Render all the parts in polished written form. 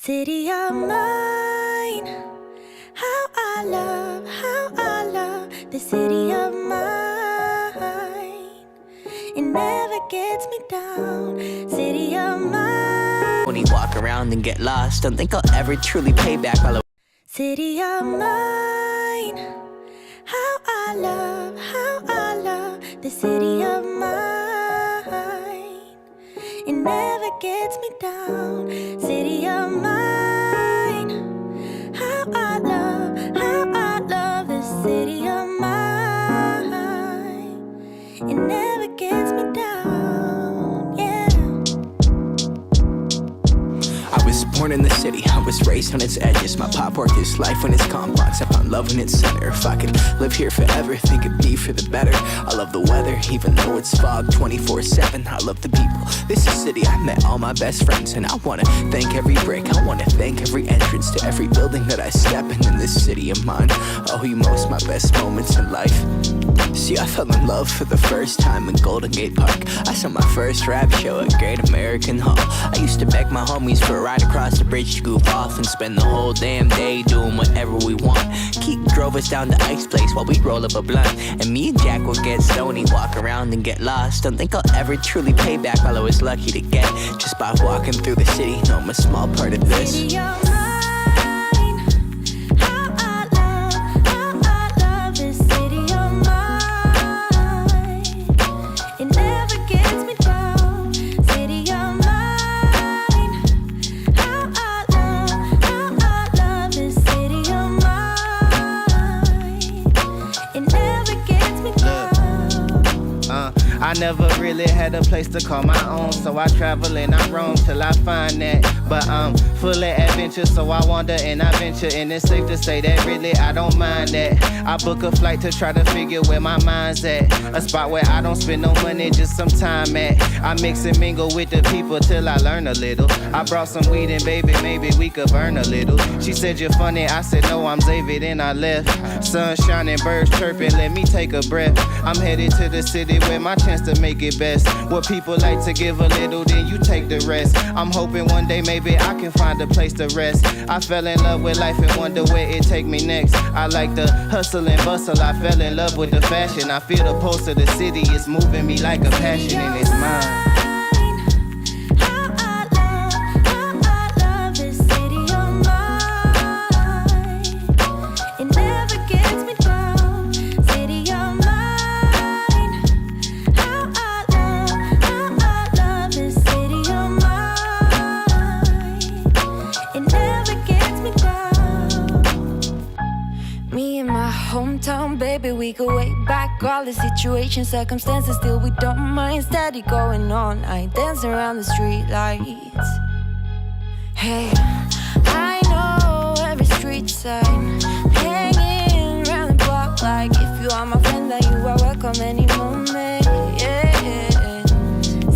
City of mine, how I love the city of mine. It never gets me down, city of mine. When you walk around and get lost, don't think I'll ever truly pay back all the City of mine, how I love the city of mine. It never gets me down, city of mine. How I love the city of mine. It never gets me down, yeah. I was born in the city, I was raised on its edges. My pop worked his life when it's complex. I found love in its center. If I could live here forever, think it'd be for the better. I love the weather, even though it's fog 24/7. I love the people, this is city. I met all my best friends, and I wanna thank every brick. I wanna thank every entrance to every building that I step in this city of mine. I owe you most my best moments in life. See, I fell in love for the first time in Golden Gate Park. I saw my first rap show at Great American Hall. I used to beg my homies for a ride across the bridge to goof off and spend the whole damn day doing whatever we want. Keith drove us down to Ike's place while we roll up a blunt, and me and Jack would get stoned, walk around and get lost. Don't think I'll ever truly pay back all I was lucky to get just by walking through the city. No, I'm a small part of this. City of mine, how I love this city of mine. It never gets me down, city of mine. How I love this city of mine. It never gets me down. I never really had a place to call my own, so I travel and I roam till I find that. But I'm full of adventure, so I wander and I venture, and it's safe to say that really I don't mind that. I book a flight to try to figure where my mind's at, a spot where I don't spend no money, just some time at. I mix and mingle with the people till I learn a little. I brought some weed and baby, maybe we could burn a little. She said you're funny, I said no, I'm Xavier, then I left. Sun shining, birds chirping, let me take a breath. I'm headed to the city where my chance to make it best. What people like to give a little, then you take the rest. I'm hoping one day maybe I can find a place to rest. I fell in love with life and wonder where it take me next. I like the hustle and bustle, I fell in love with the fashion. I feel the pulse of the city, it's moving me like a passion, and it's mine. How I love this city of mine. It never gets me down, city of mine. How I love this city of mine. It never gets me down. Me and my hometown, baby, we go way back. All the situations, circumstances, still we don't mind. Steady going on, I dance around the street lights. Hey, I know every street sign, hanging around the block like if you are my friend, then you are welcome any moment. Yeah,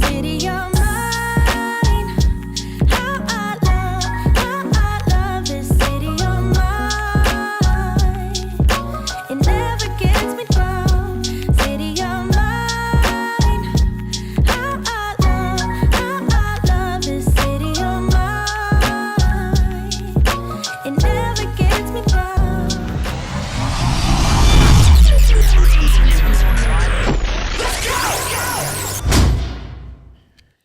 city of mine, how I love this city of mine. It never gets me down, city of mine. How I love this city of mine. It never gets me down.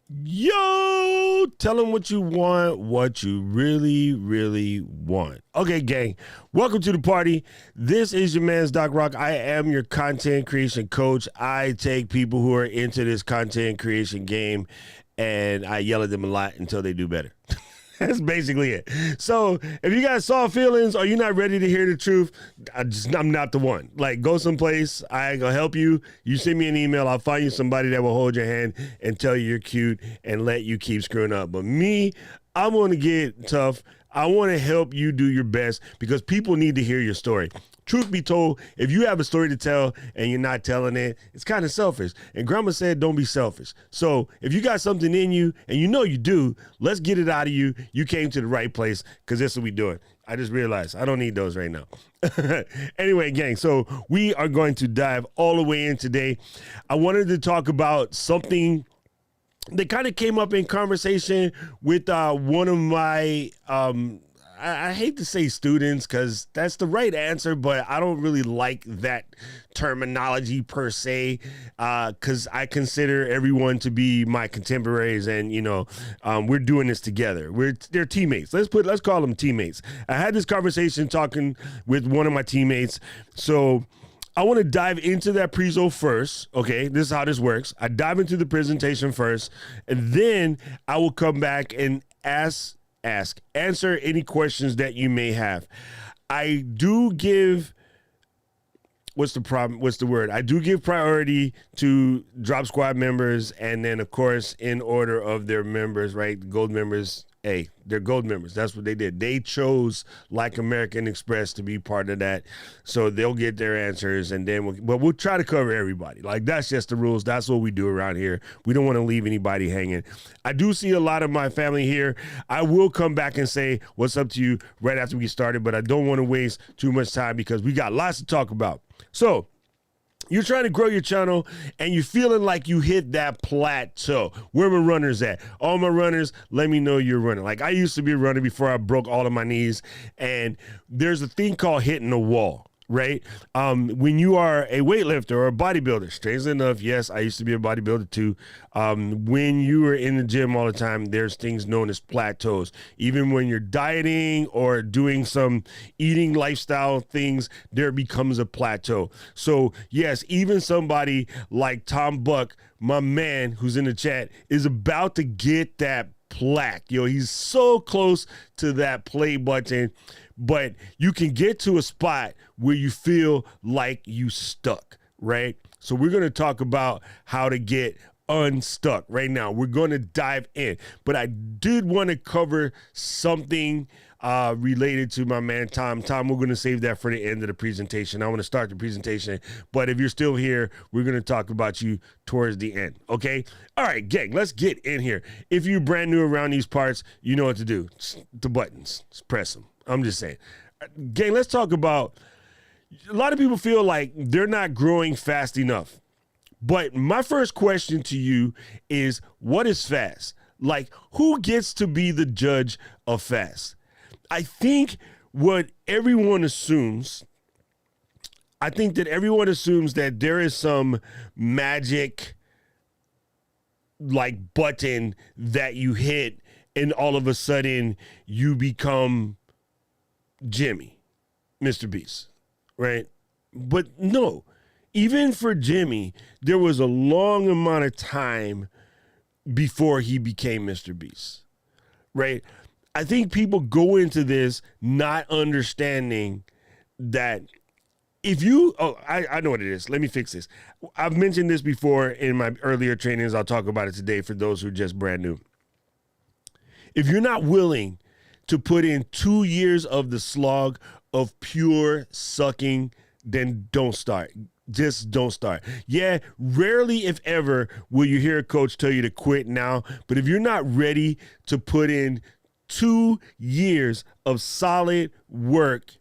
Yo, tell them what you want, what you really, really want. Okay, gang, welcome to the party. This is your man's Doc Rock. I am your content creation coach. I take people who are into this content creation game and I yell at them a lot until they do better. That's basically it. So if you got soft feelings or you're not ready to hear the truth, I'm not the one. Like, go someplace. I ain't gonna help you. You send me an email. I'll find you somebody that will hold your hand and tell you you're cute and let you keep screwing up. But me, I'm going to get tough. I want to help you do your best because people need to hear your story. Truth be told, if you have a story to tell and you're not telling it, it's kind of selfish. And grandma said, don't be selfish. So if you got something in you and you know you do, let's get it out of you. You came to the right place because this is what we doing. I just realized I don't need those right now. Anyway, gang, so we are going to dive all the way in today. I wanted to talk about something they kind of came up in conversation with one of my, I hate to say students because that's the right answer, but I don't really like that terminology per se, because I consider everyone to be my contemporaries, and we're doing this together. They're teammates. Let's call them teammates. I had this conversation talking with one of my teammates, so I want to dive into that prezo first. Okay, this is how this works. I dive into the presentation first, and then I will come back and answer any questions that you may have. I do give, I do give priority to Drop Squad members, and then of course in order of their members, right? Gold members. Hey, they're gold members. That's what they did. They chose, like American Express, to be part of that. So they'll get their answers, and then we'll try to cover everybody. Like, that's just the rules. That's what we do around here. We don't want to leave anybody hanging. I do see a lot of my family here. I will come back and say what's up to you right after we get started, but I don't want to waste too much time because we got lots to talk about. So, you're trying to grow your channel and you're feeling like you hit that plateau. Where my runners at? All my runners, let me know you're running. Like, I used to be a runner before I broke all of my knees, and there's a thing called hitting a wall, right? When you are a weightlifter or a bodybuilder, strangely enough, yes, I used to be a bodybuilder too. When you are in the gym all the time, there's things known as plateaus. Even when you're dieting or doing some eating lifestyle things, there becomes a plateau. So yes, even somebody like Tom Buck, my man who's in the chat, is about to get that plaque. He's so close to that play button, but you can get to a spot where you feel like you stuck, right? So we're going to talk about how to get unstuck right now. We're going to dive in, but I did want to cover something related to my man Tom. Tom, we're going to save that for the end of the presentation. I want to start the presentation, but if you're still here, we're going to talk about you towards the end, okay? All right, gang, let's get in here. If you're brand new around these parts, you know what to do. The buttons, just press them. I'm just saying. Gang, let's talk about, a lot of people feel like they're not growing fast enough. But my first question to you is, what is fast? Like, who gets to be the judge of fast? I think what everyone assumes, that there is some magic like button that you hit and all of a sudden you become Jimmy, Mr. Beast, right? But no, even for Jimmy, there was a long amount of time before he became Mr. Beast, right? I think people go into this not understanding that if you, I know what it is. Let me fix this. I've mentioned this before in my earlier trainings. I'll talk about it today for those who are just brand new. If you're not willing to put in 2 years of the slog of pure sucking, then don't start. Just don't start. Yeah, rarely, if ever, will you hear a coach tell you to quit now. But if you're not ready to put in 2 years of solid work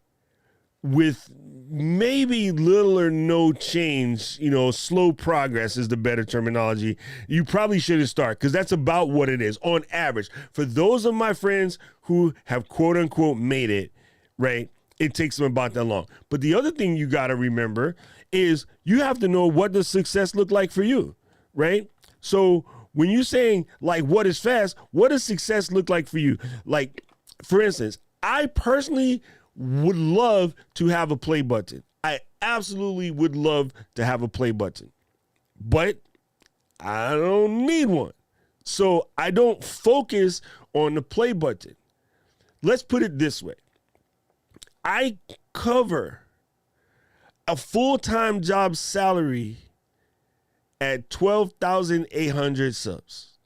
with maybe little or no change, slow progress is the better terminology, you probably shouldn't start, because that's about what it is on average. For those of my friends who have quote unquote made it, right, it takes them about that long. But the other thing you got to remember is you have to know, what does success look like for you, right? So when you're saying, like, what is fast, what does success look like for you? Like, for instance, I personally would love to have a play button. I absolutely would love to have a play button, but I don't need one. So I don't focus on the play button. Let's put it this way. I cover a full-time job salary at 12,800 subs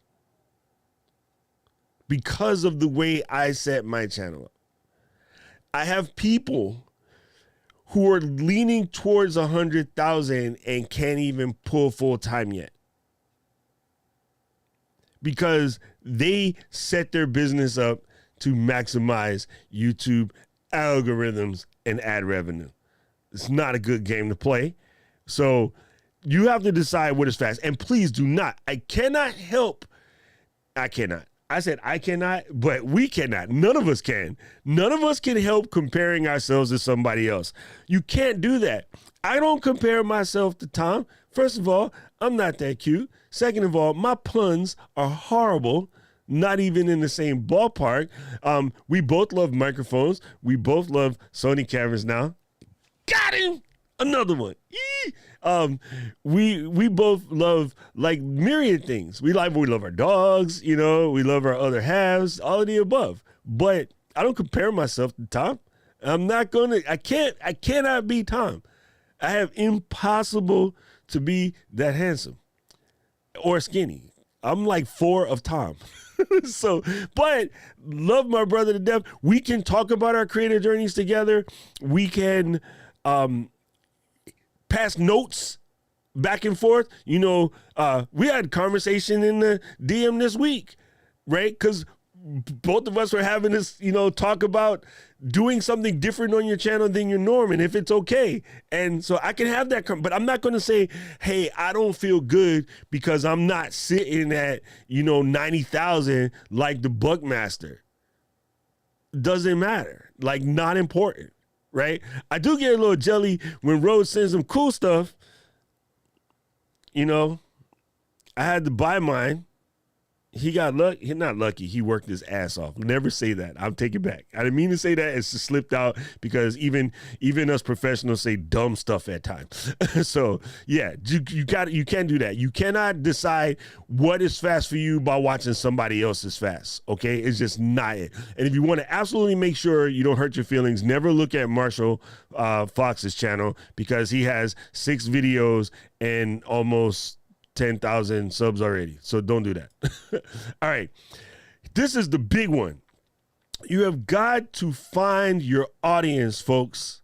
because of the way I set my channel up. I have people who are leaning towards 100,000 and can't even pull full-time yet because they set their business up to maximize YouTube algorithms and ad revenue. It's not a good game to play. So you have to decide what is fast. And please do not, I cannot help I cannot. I said I cannot, but we cannot. None of us can. None of us can help comparing ourselves to somebody else. You can't do that. I don't compare myself to Tom. First of all, I'm not that cute. Second of all, my puns are horrible. Not even in the same ballpark. We both love microphones. We both love Sony cameras now. Got him! Another one. We both love like myriad things. We love our dogs, we love our other halves, all of the above. But I don't compare myself to Tom. I cannot be Tom. I have impossible to be that handsome or skinny. I'm like 4 of Tom. But love my brother to death. We can talk about our creative journeys together. We can pass notes back and forth. We had conversation in the DM this week, right? Because both of us were having this, talk about doing something different on your channel than your norm and if it's okay. And so I can have that, but I'm not going to say, hey, I don't feel good because I'm not sitting at, 90,000 like the Buckmaster. Doesn't matter. Like, not important, right? I do get a little jelly when Rose sends some cool stuff. I had to buy mine. He got lucky. He's not lucky. He worked his ass off. Never say that. I'll take it back. I didn't mean to say that. It's just slipped out because even us professionals say dumb stuff at times. So yeah, you can't do that. You cannot decide what is fast for you by watching somebody else's fast. Okay, it's just not it. And if you want to absolutely make sure you don't hurt your feelings, never look at Marshall Fox's channel because he has 6 videos and almost 10,000 subs already. So don't do that. All right. This is the big one. You have got to find your audience, folks.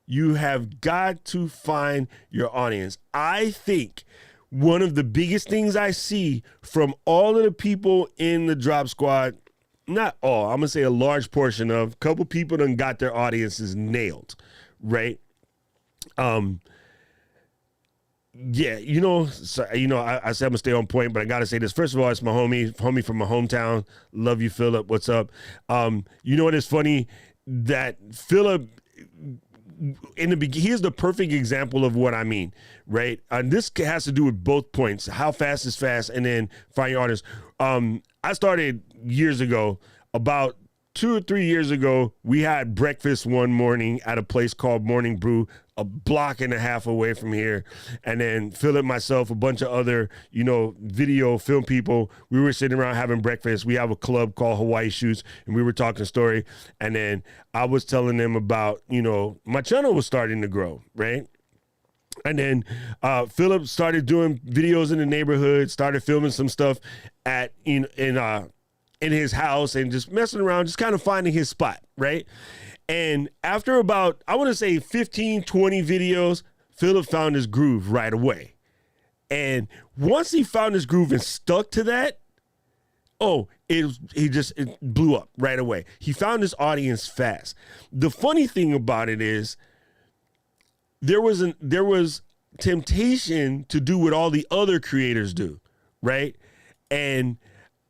You have got to find your audience. I think one of the biggest things I see from all of the people in the Drop Squad, not all, I'm going to say a large portion of, a couple people done got their audiences nailed, right? Yeah, I said I'm gonna stay on point, but I gotta say this. First of all, it's my homie from my hometown. Love you, Philip. What's up? What is funny? That Philip, in the beginning, he's the perfect example of what I mean, right? And this has to do with both points. How fast is fast, and then find your artist. I started years ago, about 2 or 3 years ago. We had breakfast one morning at a place called Morning Brew, a block and a half away from here. And then Philip, myself, a bunch of other, video film people, we were sitting around having breakfast. We have a club called Hawaii Shoots, and we were talking story. And then I was telling them about, my channel was starting to grow, right? And then Philip started doing videos in the neighborhood, started filming some stuff in his house and just messing around, just kind of finding his spot, right? And after about, I want to say 15, 20 videos, Philip found his groove right away. And once he found his groove and stuck to that, it blew up right away. He found his audience fast. The funny thing about it is there was temptation to do what all the other creators do, right? And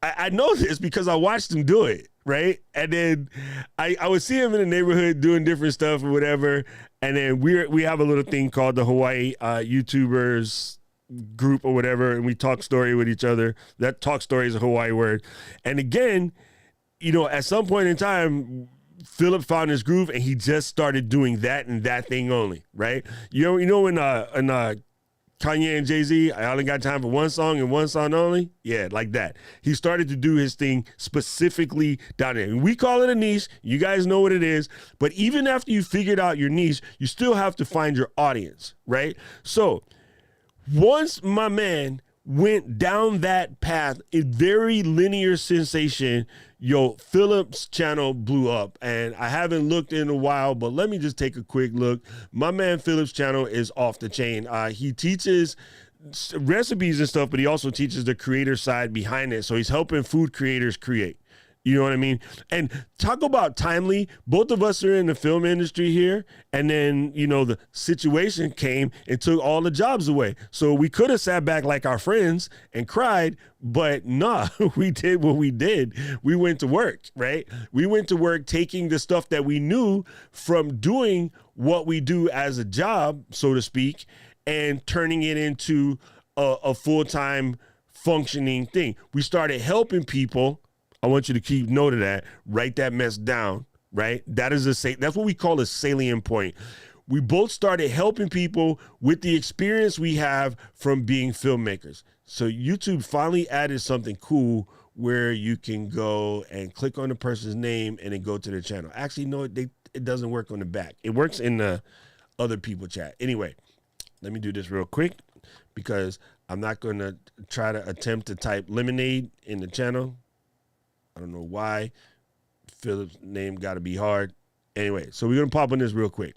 I know this because I watched him do it, right? And then I would see him in the neighborhood doing different stuff or whatever. And then we have a little thing called the Hawaii YouTubers group or whatever, and we talk story with each other. That talk story is a Hawaii word. And again, at some point in time, Philip found his groove and he just started doing that and that thing only, right? When Kanye and Jay-Z, I only got time for one song and one song only. Yeah, like that. He started to do his thing specifically down there. And we call it a niche. You guys know what it is. But even after you figured out your niche, you still have to find your audience, right? So once my man went down that path, a very linear sensation, Philip's channel blew up. And I haven't looked in a while, but let me just take a quick look. My man Philip's channel is off the chain. He teaches recipes and stuff, but he also teaches the creator side behind it. So he's helping food creators create. You know what I mean? And talk about timely. Both of us are in the film industry here. And then, the situation came and took all the jobs away. So we could have sat back like our friends and cried, but nah, we did what we did. We went to work, right? We went to work taking the stuff that we knew from doing what we do as a job, so to speak, and turning it into a full-time functioning thing. We started helping people. I want you to keep note of that. Write that mess down, right? That's what we call a salient point. We both started helping people with the experience we have from being filmmakers. So YouTube finally added something cool where you can go and click on the person's name and then go to their channel. Actually, no, it doesn't work on the back. It works in the other people chat. Anyway, let me do this real quick because I'm not going to try to attempt to type lemonade in the channel. I don't know why. Philip's name got to be hard. Anyway, so we're going to pop on this real quick.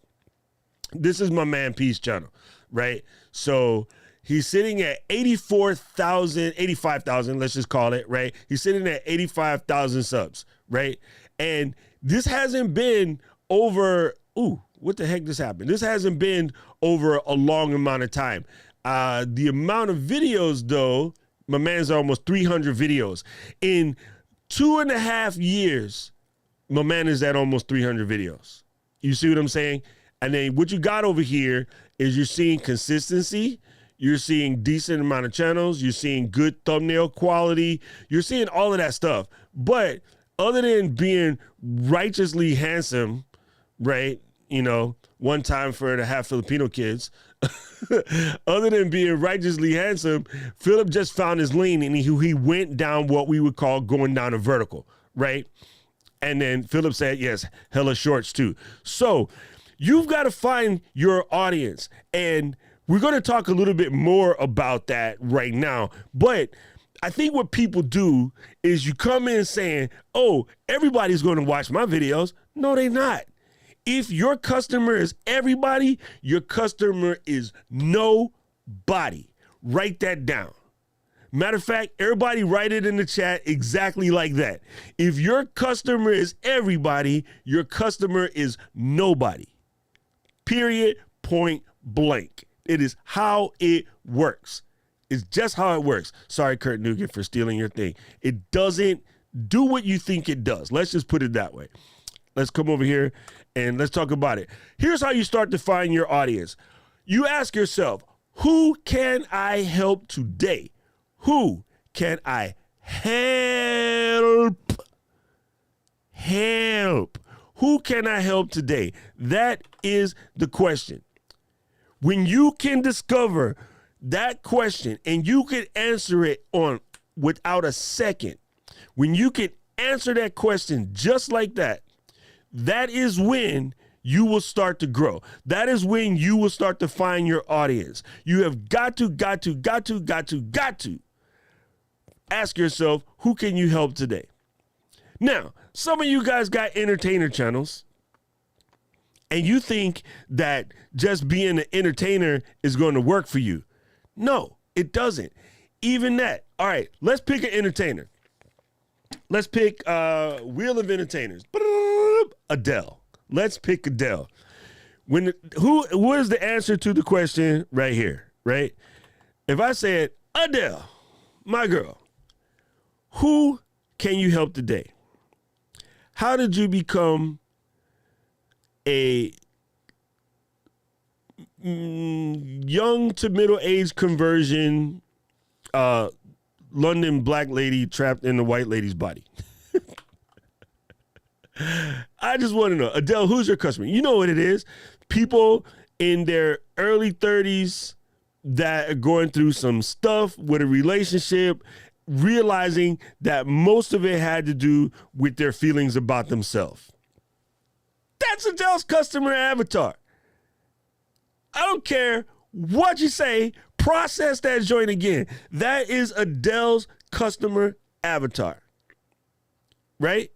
This is my man Peace channel, right? So he's sitting at 85,000, let's just call it, right? He's sitting at 85,000 subs, right? And this hasn't been over, what the heck just happened? This hasn't been over a long amount of time. The amount of videos, though, my man's almost 300 videos. In 2.5 years, my man is at almost 300 videos. You see what I'm saying? And then what you got over here is you're seeing consistency. You're seeing decent amount of channels. You're seeing good thumbnail quality. You're seeing all of that stuff. But other than being righteously handsome, right? One time for the half Filipino kids. Other than being righteously handsome, Philip just found his lane and he went down what we would call going down a vertical, right? And then Philip said, yes, hella shorts too. So you've got to find your audience. And we're going to talk a little bit more about that right now. But I think what people do is you come in saying, oh, everybody's going to watch my videos. No, they're not. If your customer is everybody, your customer is nobody. Write that down. Matter of fact, everybody write it in the chat exactly like that. If your customer is everybody, your customer is nobody. Period, point blank. It is how it works. It's just how it works. Sorry, Kurt Nugent, for stealing your thing. It doesn't do what you think it does. Let's just put it that way. Let's come over here and let's talk about it. Here's how you start to find your audience. You ask yourself, who can I help today? Who can I help? Help. Who can I help today? That is the question. When you can discover that question and you can answer it without a second, when you can answer that question just like that, that is when you will start to grow. That is when you will start to find your audience. You have got to ask yourself, who can you help today? Now, some of you guys got entertainer channels, and you think that just being an entertainer is going to work for you. No, it doesn't. Even that. All right, let's pick an entertainer. Let's pick Wheel of Entertainers. Adele. Let's pick Adele. Who is the answer to the question right here, right? If I said, Adele, my girl, who can you help today? How did you become a young to middle-aged conversion London black lady trapped in the white lady's body? I just want to know, Adele, who's your customer? You know what it is. People in their early 30s that are going through some stuff with a relationship, realizing that most of it had to do with their feelings about themselves. That's Adele's customer avatar. I don't care what you say, process that joint again. That is Adele's customer avatar. Right?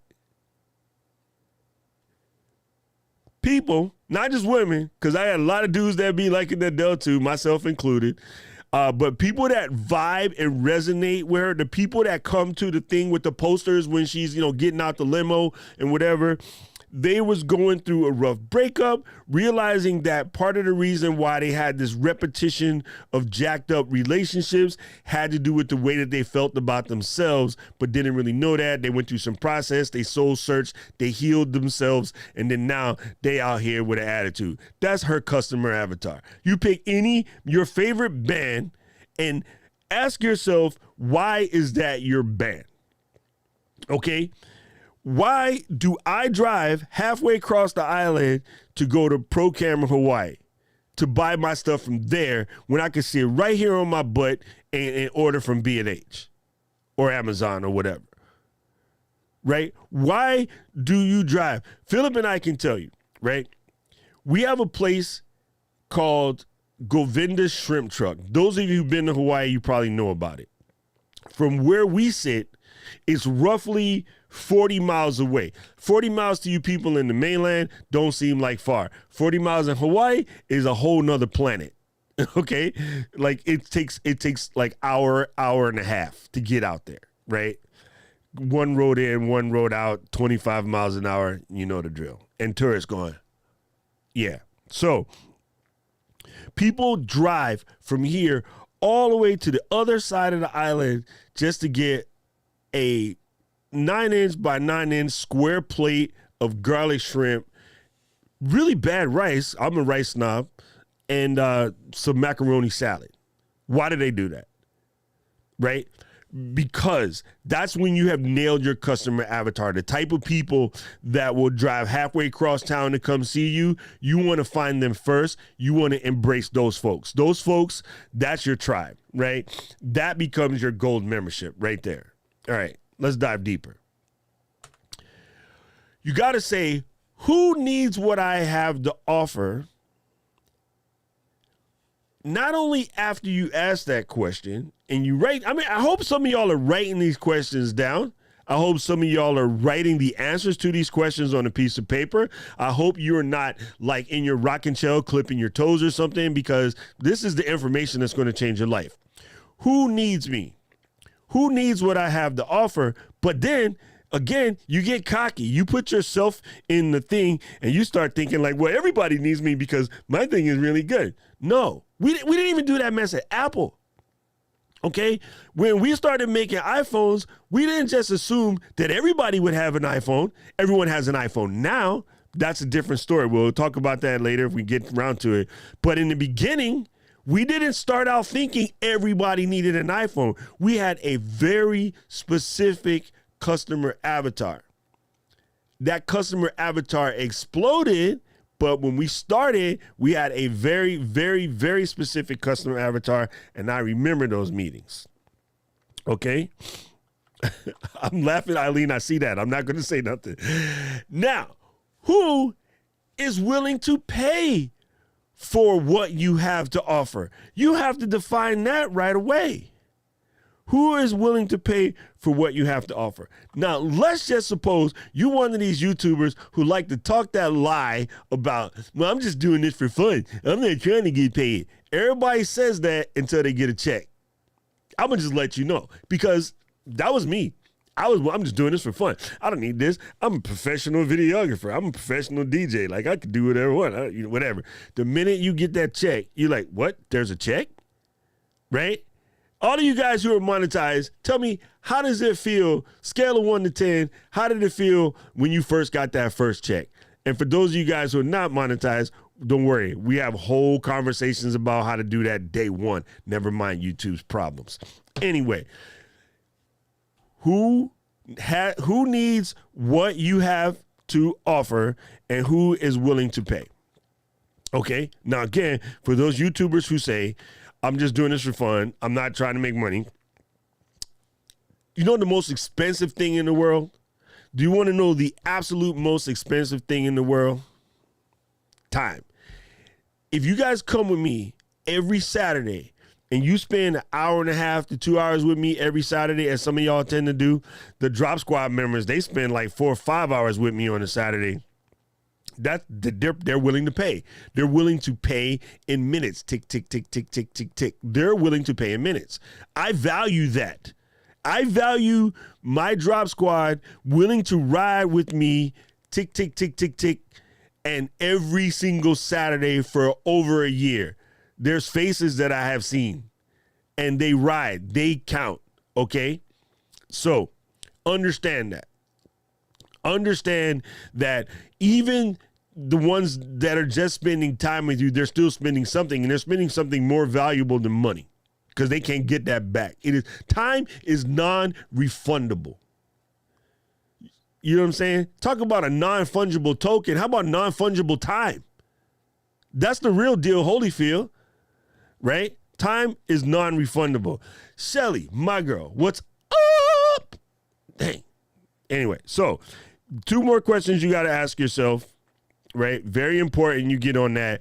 People, not just women, because I had a lot of dudes that be liking Adele too, myself included. But people that vibe and resonate with her, the people that come to the thing with the posters when she's, getting out the limo and whatever, they was going through a rough breakup, realizing that part of the reason why they had this repetition of jacked up relationships had to do with the way that they felt about themselves, but didn't really know that. They went through some process, they soul searched, they healed themselves, and then now they out here with an attitude. That's her customer avatar. You pick your favorite band and ask yourself, why is that your band? Okay? Why do I drive halfway across the island to go to Pro Camera Hawaii to buy my stuff from there when I can sit right here on my butt and order from B&H or Amazon or whatever? Right? Why do you drive? Philip and I can tell you, right? We have a place called Govinda's Shrimp Truck. Those of you who've been to Hawaii, you probably know about it. From where we sit, it's roughly 40 miles away. 40 miles to you people in the mainland don't seem like far. 40 miles in Hawaii is a whole nother planet. Okay? Like it takes like hour and a half to get out there, right? One road in, one road out, 25 miles an hour, you know the drill. And tourists going, yeah. So people drive from here all the way to the other side of the island just to get a 9-inch by 9-inch square plate of garlic shrimp, really bad rice, I'm a rice snob, and some macaroni salad. Why do they do that? Right? Because that's when you have nailed your customer avatar. The type of people that will drive halfway across town to come see you, you want to find them first. You want to embrace those folks. Those folks, that's your tribe, right? That becomes your gold membership right there. All right. Let's dive deeper. You got to say, who needs what I have to offer? Not only after you ask that question and you write, I hope some of y'all are writing these questions down. I hope some of y'all are writing the answers to these questions on a piece of paper. I hope you're not like in your rocking chair clipping your toes or something, because this is the information that's going to change your life. Who needs me? Who needs what I have to offer? But then, again, you get cocky. You put yourself in the thing and you start thinking like, well, everybody needs me because my thing is really good. No, we didn't even do that mess at Apple. Okay? When we started making iPhones, we didn't just assume that everybody would have an iPhone. Everyone has an iPhone now. That's a different story. We'll talk about that later if we get around to it. But in the beginning, we didn't start out thinking everybody needed an iPhone. We had a very specific customer avatar. That customer avatar exploded, but when we started, we had a very, very, very specific customer avatar, and I remember those meetings. Okay? I'm laughing, Eileen. I see that. I'm not going to say nothing. Now, who is willing to pay for what you have to offer? You have to define that right away. Who is willing to pay for what you have to offer? Now, let's just suppose you're one of these YouTubers who like to talk that lie about, well, I'm just doing this for fun. I'm not trying to get paid. Everybody says that until they get a check. I'm going to just let you know, because that was me. I'm just doing this for fun. I don't need this. I'm a professional videographer. I'm a professional DJ. Like, I could do whatever I want, whatever. The minute you get that check, you're like, what? There's a check? Right? All of you guys who are monetized, tell me, how does it feel, scale of 1 to 10, how did it feel when you first got that first check? And for those of you guys who are not monetized, don't worry. We have whole conversations about how to do that day one. Never mind YouTube's problems. Anyway, who needs what you have to offer and who is willing to pay? Okay. Now, again, for those YouTubers who say, I'm just doing this for fun, I'm not trying to make money. You know the most expensive thing in the world? Do you want to know the absolute most expensive thing in the world? Time. If you guys come with me every Saturday and you spend an hour and a half to 2 hours with me every Saturday, as some of y'all tend to do, the Drop Squad members, they spend like 4 or 5 hours with me on a Saturday. They're willing to pay. They're willing to pay in minutes. Tick, tick, tick, tick, tick, tick, tick. They're willing to pay in minutes. I value that. I value my drop squad willing to ride with me, tick, tick, tick, tick, tick, and every single Saturday for over a year. There's faces that I have seen, and they ride. They count, okay? So understand that. Understand that even the ones that are just spending time with you, they're still spending something, and they're spending something more valuable than money because they can't get that back. Time is non-refundable. You know what I'm saying? Talk about a non-fungible token. How about non-fungible time? That's the real deal, Holyfield, right? Time is non-refundable. Shelly, my girl, what's up? Dang. Anyway, so 2 more questions you got to ask yourself, right? Very important you get on that.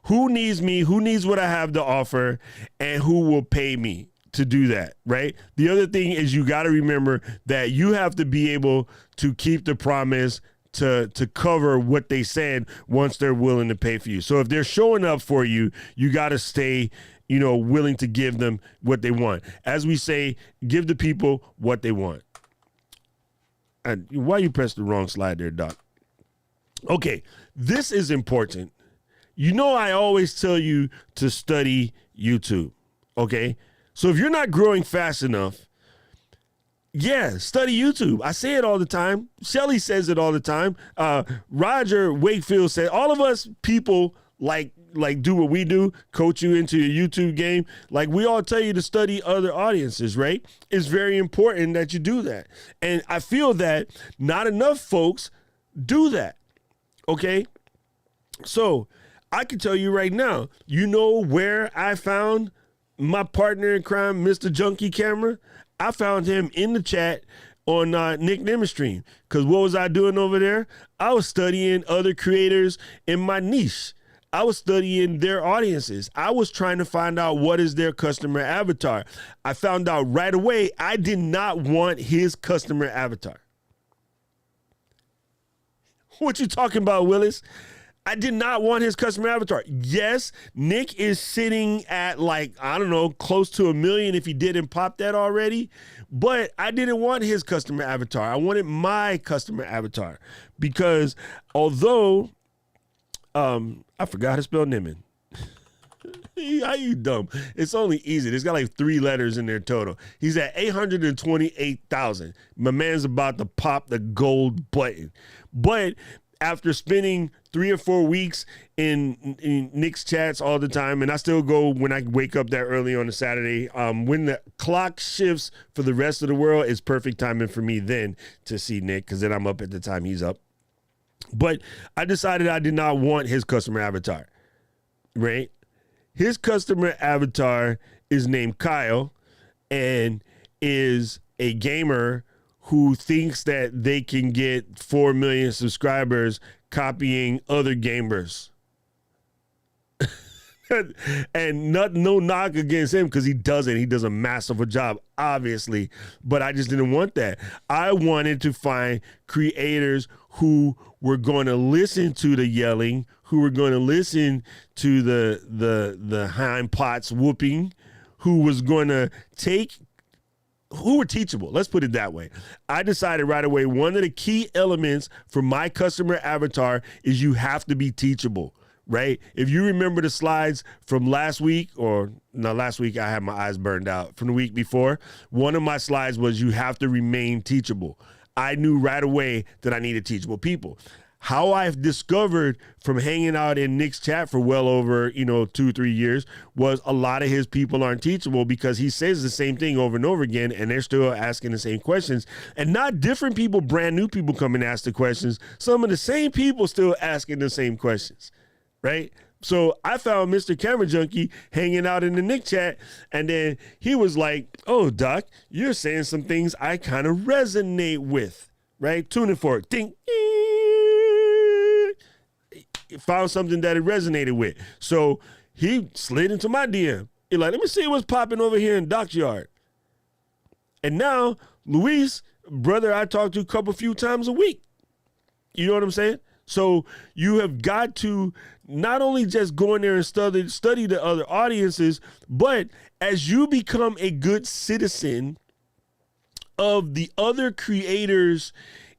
Who needs me? Who needs what I have to offer? And who will pay me to do that, right? The other thing is you got to remember that you have to be able to keep the promise to cover what they said once they're willing to pay for you. So if they're showing up for you, you got to stay, willing to give them what they want. As we say, give the people what they want. And why you press the wrong slide there, Doc? Okay, this is important. I always tell you to study YouTube, okay? So if you're not growing fast enough, study YouTube. I say it all the time. Shelly says it all the time. Roger Wakefield said, all of us people like do what we do, coach you into your YouTube game. Like we all tell you to study other audiences, right? It's very important that you do that. And I feel that not enough folks do that, okay? So I can tell you right now, where I found my partner in crime, Mr. Junkie Camera? I found him in the chat on Nick Nimmer's stream. Because what was I doing over there? I was studying other creators in my niche. I was studying their audiences. I was trying to find out what is their customer avatar. I found out right away I did not want his customer avatar. What you talking about, Willis? I did not want his customer avatar. Yes, Nick is sitting at close to 1 million if he didn't pop that already. But I didn't want his customer avatar. I wanted my customer avatar because although I forgot how to spell Nimmin. How you dumb? It's only easy. It's got 3 letters in there total. He's at 828,000. My man's about to pop the gold button. But after spending 3 or 4 weeks in Nick's chats all the time, and I still go when I wake up that early on a Saturday, when the clock shifts for the rest of the world, it's perfect timing for me then to see Nick because then I'm up at the time he's up. But I decided I did not want his customer avatar, right? His customer avatar is named Kyle and is a gamer who thinks that they can get 4 million subscribers copying other gamers. And no knock against him because he doesn't. He does a massive job, obviously. But I just didn't want that. I wanted to find creators who were going to listen to the yelling, who were going to listen to the hind pots whooping, who was going to who were teachable. Let's put it that way. I decided right away, one of the key elements for my customer avatar is you have to be teachable. Right? If you remember the slides from last week, last week I had my eyes burned out. From the week before, one of my slides was you have to remain teachable. I knew right away that I needed teachable people. How I've discovered from hanging out in Nick's chat for well over, 2-3 years was a lot of his people aren't teachable because he says the same thing over and over again and they're still asking the same questions. And not different people, brand new people come and ask the questions. Some of the same people still asking the same questions. Right? So I found Mr. Camera Junkie hanging out in the Nick chat, and then he was like, oh, Doc, you're saying some things I kind of resonate with, right? Tuning for it. Ding. Found something that it resonated with. So he slid into my DM. He's like, let me see what's popping over here in Doc's yard. And now, Luis, brother I talk to a few times a week. You know what I'm saying? So you have got to not only just go in there and study the other audiences, but as you become a good citizen of the other creators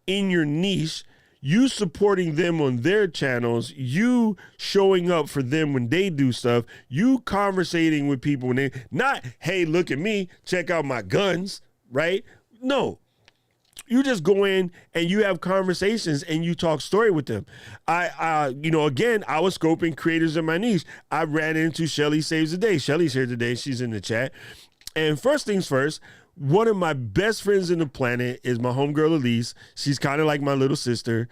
in your niche, you supporting them on their channels, you showing up for them when they do stuff, you conversating with people when they, not, hey, look at me, check out my guns, right? No. You just go in and you have conversations and you talk story with them. Again, I was scoping creators in my niche. I ran into Shelly Saves the Day. Shelly's here today. She's in the chat. And first things first, one of my best friends in the planet is my homegirl Elise. She's kind of like my little sister.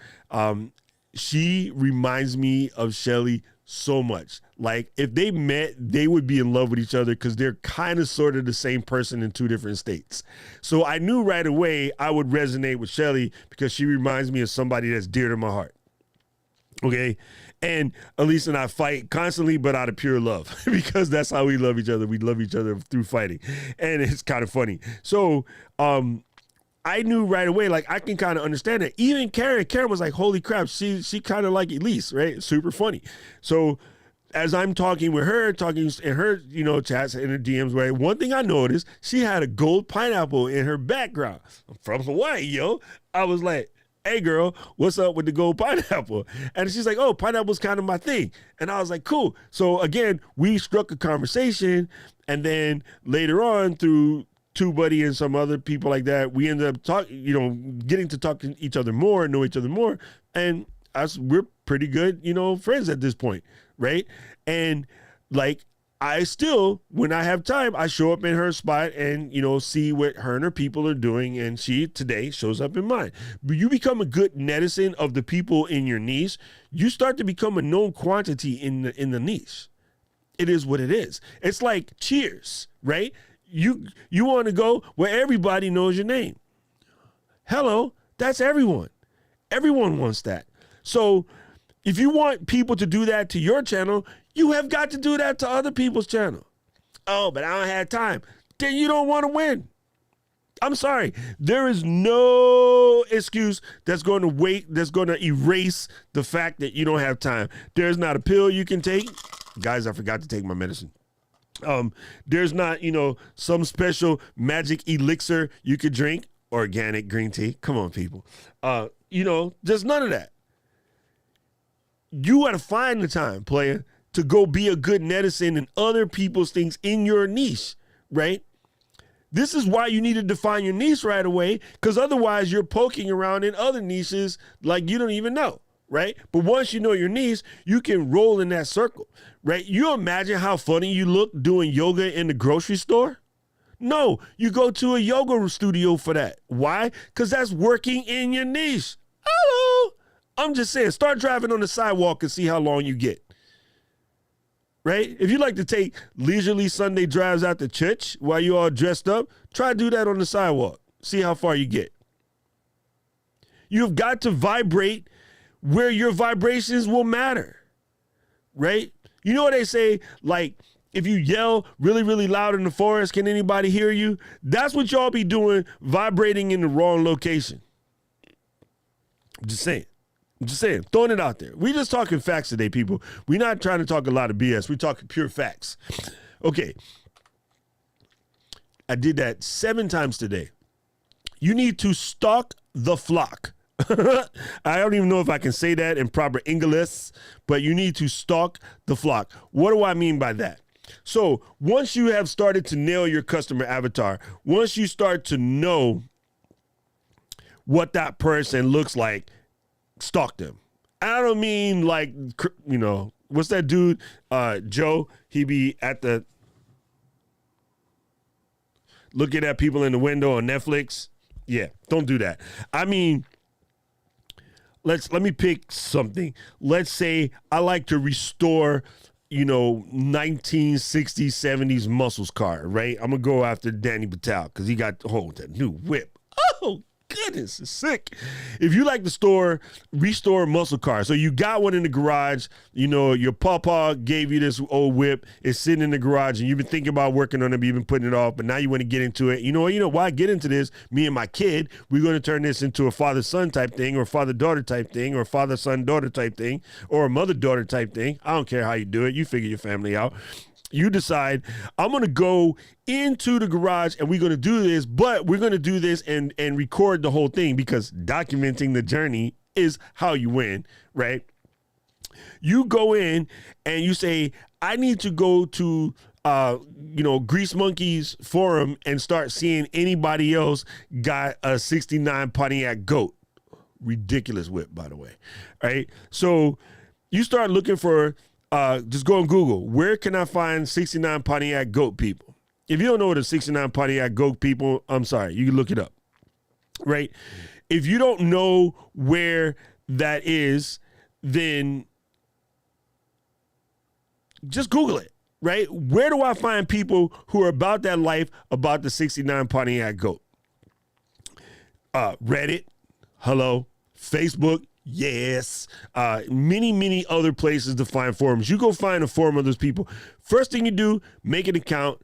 She reminds me of Shelly so much. Like if they met, they would be in love with each other because they're kind of sort of the same person in two different states. So I knew right away I would resonate with Shelly because she reminds me of somebody that's dear to my heart. Okay. And Elise and I fight constantly, but out of pure love because that's how we love each other. We love each other through fighting. And it's kind of funny. So, I knew right away, like I can kind of understand it. Even Karen was like, holy crap, she kind of like Elise, right? Super funny. So as I'm talking with her, talking in her, chats in her DMs, right? One thing I noticed, she had a gold pineapple in her background. I'm from Hawaii, yo. I was like, hey girl, what's up with the gold pineapple? And she's like, oh, pineapple's kind of my thing. And I was like, cool. So again, we struck a conversation, and then later on through TubeBuddy and some other people like that, we ended up talking, getting to talk to each other more, know each other more. And we're pretty good, friends at this point, right? And like, I still, when I have time, I show up in her spot and, see what her and her people are doing. And she today shows up in mine. But you become a good netizen of the people in your niche. You start to become a known quantity in the niche. It is what it is. It's like Cheers, right? You want to go where everybody knows your name. Hello, that's everyone. Everyone wants that. So if you want people to do that to your channel, you have got to do that to other people's channel. Oh, but I don't have time. Then you don't want to win. I'm sorry. There is no excuse that's going to erase the fact that you don't have time. There's not a pill you can take. Guys, I forgot to take my medicine. There's not, some special magic elixir you could drink, organic green tea. Come on, people. There's none of that. You got to find the time, player, to go be a good netizen in other people's things in your niche, right? This is why you need to define your niche right away, because otherwise you're poking around in other niches like you don't even know, right? But once you know your niche, you can roll in that circle, right? You imagine how funny you look doing yoga in the grocery store? No, you go to a yoga studio for that. Why? Because that's working in your niche. Hello. I'm just saying, start driving on the sidewalk and see how long you get. Right? If you like to take leisurely Sunday drives out to church while you all dressed up, try to do that on the sidewalk. See how far you get. You've got to vibrate where your vibrations will matter. Right? You know what they say, like, if you yell really, really loud in the forest, can anybody hear you? That's what y'all be doing, vibrating in the wrong location. I'm just saying, throwing it out there. We just talking facts today, people. We're not trying to talk a lot of BS. We're talking pure facts. Okay. I did that 7 times today. You need to stalk the flock. I don't even know if I can say that in proper English, but you need to stalk the flock. What do I mean by that? So once you have started to nail your customer avatar, once you start to know what that person looks like, stalk them. I don't mean like, what's that dude, Joe? He be at the looking at people in the window on Netflix. Yeah, don't do that. I mean, let me pick something. Let's say I like to restore, 1960s, 70s muscles car, right? I'm going to go after Danny Patel because he got that new whip. Oh, goodness, it's sick. If you like to restore muscle cars, so you got one in the garage, you know, your papa gave you this old whip, it's sitting in the garage, and you've been thinking about working on it, you've been putting it off, but now you want to get into it. You know why I get into this? Me and my kid, we're going to turn this into a father-son type thing, or a father-daughter type thing, or a father-son-daughter type thing, or a mother-daughter type thing. I don't care how you do it. You figure your family out. You decide, I'm going to go into the garage and we're going to do this, but we're going to do this and record the whole thing, because documenting the journey is how you win, right? You go in and you say, I need to go to, Grease Monkeys forum and start seeing anybody else got a 69 Pontiac Goat. Ridiculous whip, by the way. Right? So you start looking for, just go on Google. Where can I find 69 Pontiac Goat people? If you don't know what a 69 Pontiac Goat people, I'm sorry, you can look it up, right? If you don't know where that is, then just Google it, right? Where do I find people who are about that life, about the 69 Pontiac Goat? Reddit, hello. Facebook, yes. Many other places to find forums. You go find a forum of those people. First thing you do, make an account.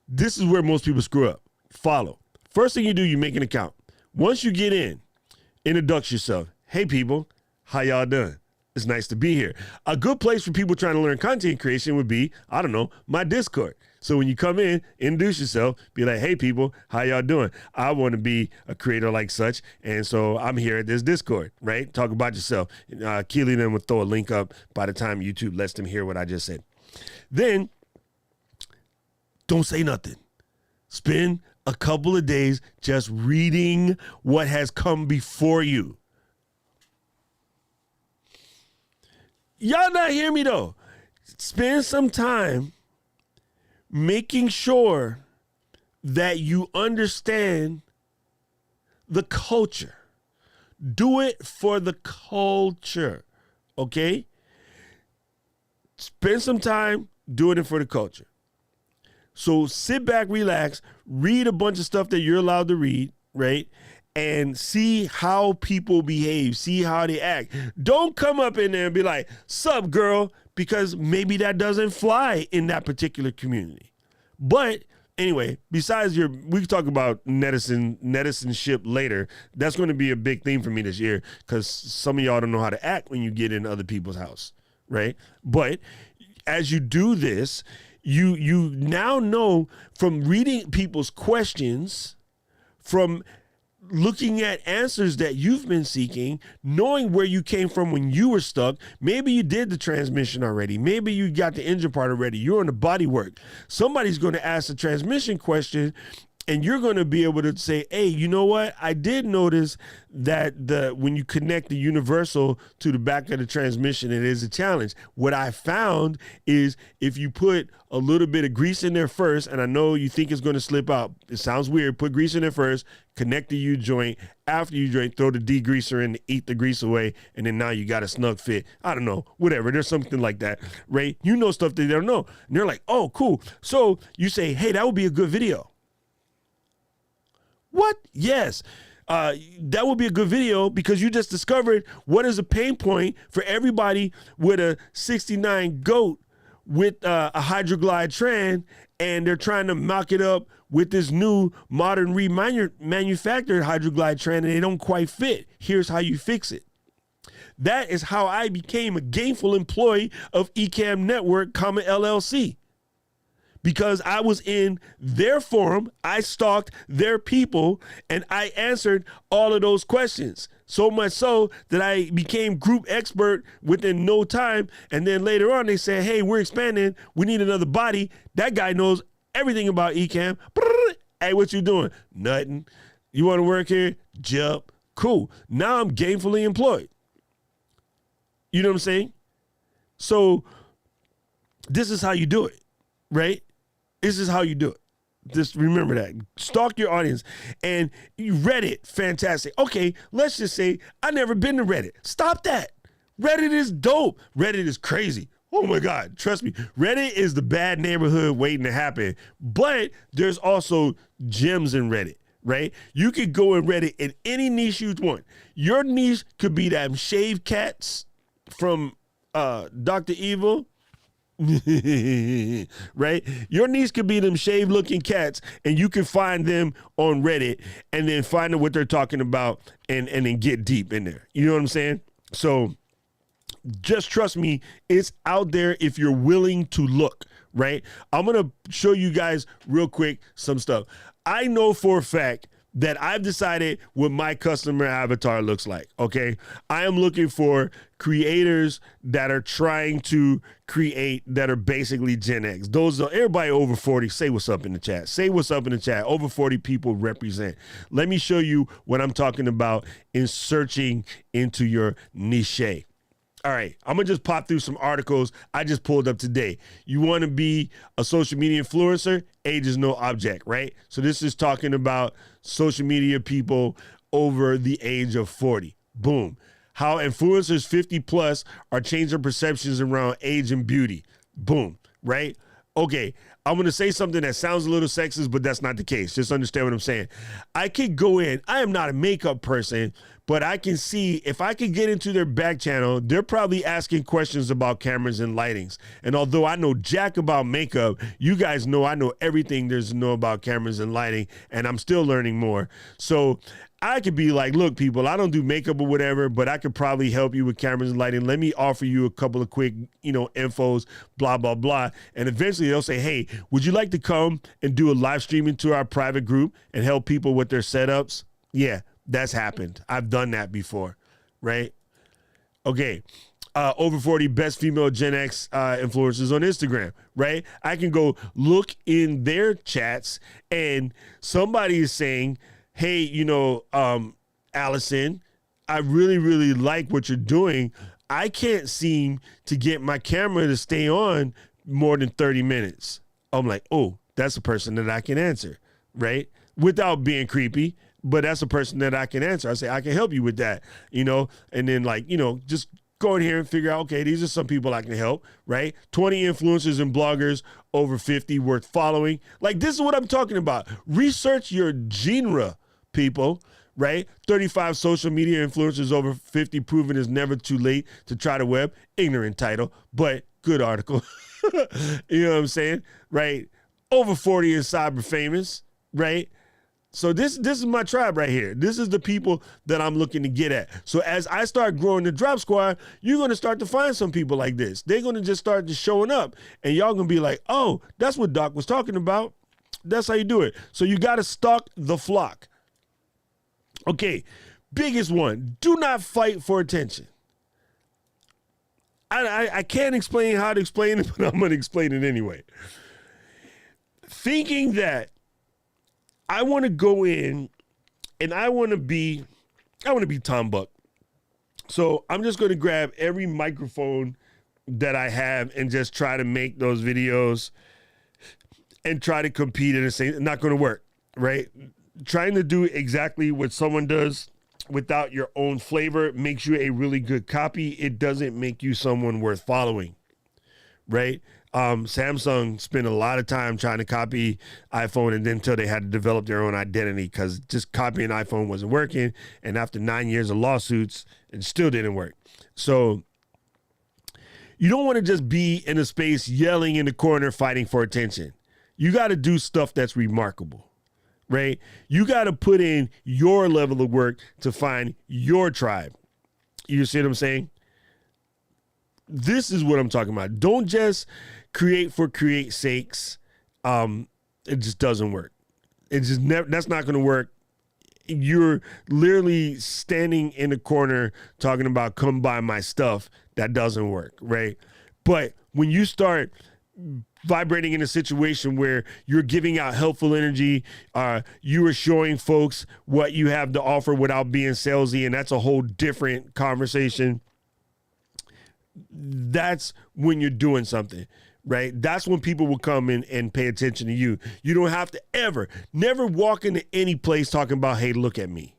This is where most people screw up. Follow. First thing you do, you make an account. Once you get in, introduce yourself. Hey, people, how y'all doing? It's nice to be here. A good place for people trying to learn content creation would be, I don't know, my Discord. So when you come in, introduce yourself, be like, hey, people, how y'all doing? I want to be a creator like such, and so I'm here at this Discord, right? Talk about yourself. Keely then would throw a link up by the time YouTube lets them hear what I just said. Then, don't say nothing. Spend a couple of days just reading what has come before you. Y'all not hear me, though. Spend some time making sure that you understand the culture. Do it for the culture, okay? Spend some time doing it for the culture. So sit back, relax, read a bunch of stuff that you're allowed to read, right? And see how people behave, see how they act. Don't come up in there and be like, sup, girl, because maybe that doesn't fly in that particular community. But anyway, besides we can talk about netizenship later. That's going to be a big theme for me this year, because some of y'all don't know how to act when you get in other people's house, right? But as you do this, you now know from reading people's questions, from looking at answers that you've been seeking, knowing where you came from when you were stuck. Maybe you did the transmission already. Maybe you got the engine part already. You're on the body work. Somebody's going to ask the transmission question, and you're going to be able to say, hey, you know what? I did notice that when you connect the universal to the back of the transmission, it is a challenge. What I found is if you put a little bit of grease in there first, and I know you think it's going to slip out. It sounds weird. Put grease in there first, connect the U-joint. After U-joint, throw the degreaser in to eat the grease away, and then now you got a snug fit. I don't know. Whatever. There's something like that, right? You know stuff they don't know. And they're like, oh, cool. So you say, hey, that would be a good video. What? Yes. That would be a good video, because you just discovered what is a pain point for everybody with a 69 GOAT with a Hydroglide Tran, and they're trying to mock it up with this new modern remanufactured Hydroglide Tran, and they don't quite fit. Here's how you fix it. That is how I became a gainful employee of Ecamm Network, LLC. Because I was in their forum, I stalked their people, and I answered all of those questions. So much so that I became group expert within no time. And then later on, they said, hey, we're expanding. We need another body. That guy knows everything about Ecamm. Hey, what you doing? Nothing. You want to work here? Jump. Cool. Now I'm gainfully employed. You know what I'm saying? So this is how you do it, right? This is how you do it. Just remember that. Stalk your audience. And Reddit, fantastic. Okay, let's just say I never been to Reddit. Stop that. Reddit is dope. Reddit is crazy. Oh my God, trust me. Reddit is the bad neighborhood waiting to happen. But there's also gems in Reddit. right? You could go and Reddit in any niche you want. Your niche could be them shaved cats from Dr. Evil. Right? Your niche could be them shaved looking cats, and you can find them on Reddit and then find out what they're talking about and then get deep in there. You know what I'm saying? So just trust me, it's out there if you're willing to look, right? I'm going to show you guys real quick some stuff. I know for a fact that I've decided what my customer avatar looks like, okay? I am looking for creators that are trying to create that are basically Gen X. Those are everybody over 40. Say what's up in the chat. Say what's up in the chat. Over 40 people represent. Let me show you what I'm talking about in searching into your niche. All right, I'm going to just pop through some articles I just pulled up today. You want to be a social media influencer? Age is no object, right? So this is talking about social media people over the age of 40. Boom. How influencers 50 plus are changing perceptions around age and beauty. Boom, right? Okay, I'm going to say something that sounds a little sexist, but that's not the case. Just understand what I'm saying. I could go in. I am not a makeup person, but I can see if I can get into their back channel, they're probably asking questions about cameras and lightings. And although I know jack about makeup, you guys know I know everything there's to know about cameras and lighting, and I'm still learning more. So I could be like, look, people, I don't do makeup or whatever, but I could probably help you with cameras and lighting. Let me offer you a couple of quick, infos, blah, blah, blah. And eventually they'll say, hey, would you like to come and do a live stream into our private group and help people with their setups? Yeah, that's happened. I've done that before, right? Okay. Over 40 best female Gen X influencers on Instagram, right? I can go look in their chats and somebody is saying, hey, Allison, I really, really like what you're doing. I can't seem to get my camera to stay on more than 30 minutes. I'm like, oh, that's a person that I can answer, right? Without being creepy, but that's a person that I can answer. I say, I can help you with that, and then just go in here and figure out, okay, these are some people I can help, right? 20 influencers and bloggers over 50 worth following. Like, this is what I'm talking about. Research your genre, people, right? 35 social media influencers over 50 proven it's never too late to try the web. Ignorant title, but good article. You know what I'm saying? Right? Over 40 is cyber famous, right? So this is my tribe right here. This is the people that I'm looking to get at. So as I start growing the Drop Squad, you're going to start to find some people like this. They're going to just start just showing up, and y'all going to be like, oh, that's what Doc was talking about. That's how you do it. So you got to stalk the flock. Okay, biggest one, do not fight for attention. I can't explain how to explain it, but I'm going to explain it anyway. Thinking that I want to go in and I want to be Tom Buck. So I'm just going to grab every microphone that I have and just try to make those videos and try to compete in the same. Not going to work, right? Trying to do exactly what someone does without your own flavor makes you a really good copy. It doesn't make you someone worth following, right? Samsung spent a lot of time trying to copy iPhone, and then until they had to develop their own identity, because just copying iPhone wasn't working. And after 9 years of lawsuits, it still didn't work. So you don't want to just be in a space yelling in the corner, fighting for attention. You got to do stuff that's remarkable, right? You got to put in your level of work to find your tribe. You see what I'm saying? This is what I'm talking about. Don't just create for create sakes. It just doesn't work. It just never, that's not going to work. You're literally standing in the corner talking about come buy my stuff. That doesn't work, right? But when you start vibrating in a situation where you're giving out helpful energy, you are showing folks what you have to offer without being salesy, and that's a whole different conversation. That's when you're doing something, right? That's when people will come in and pay attention to you. You don't have to never walk into any place talking about, hey, look at me.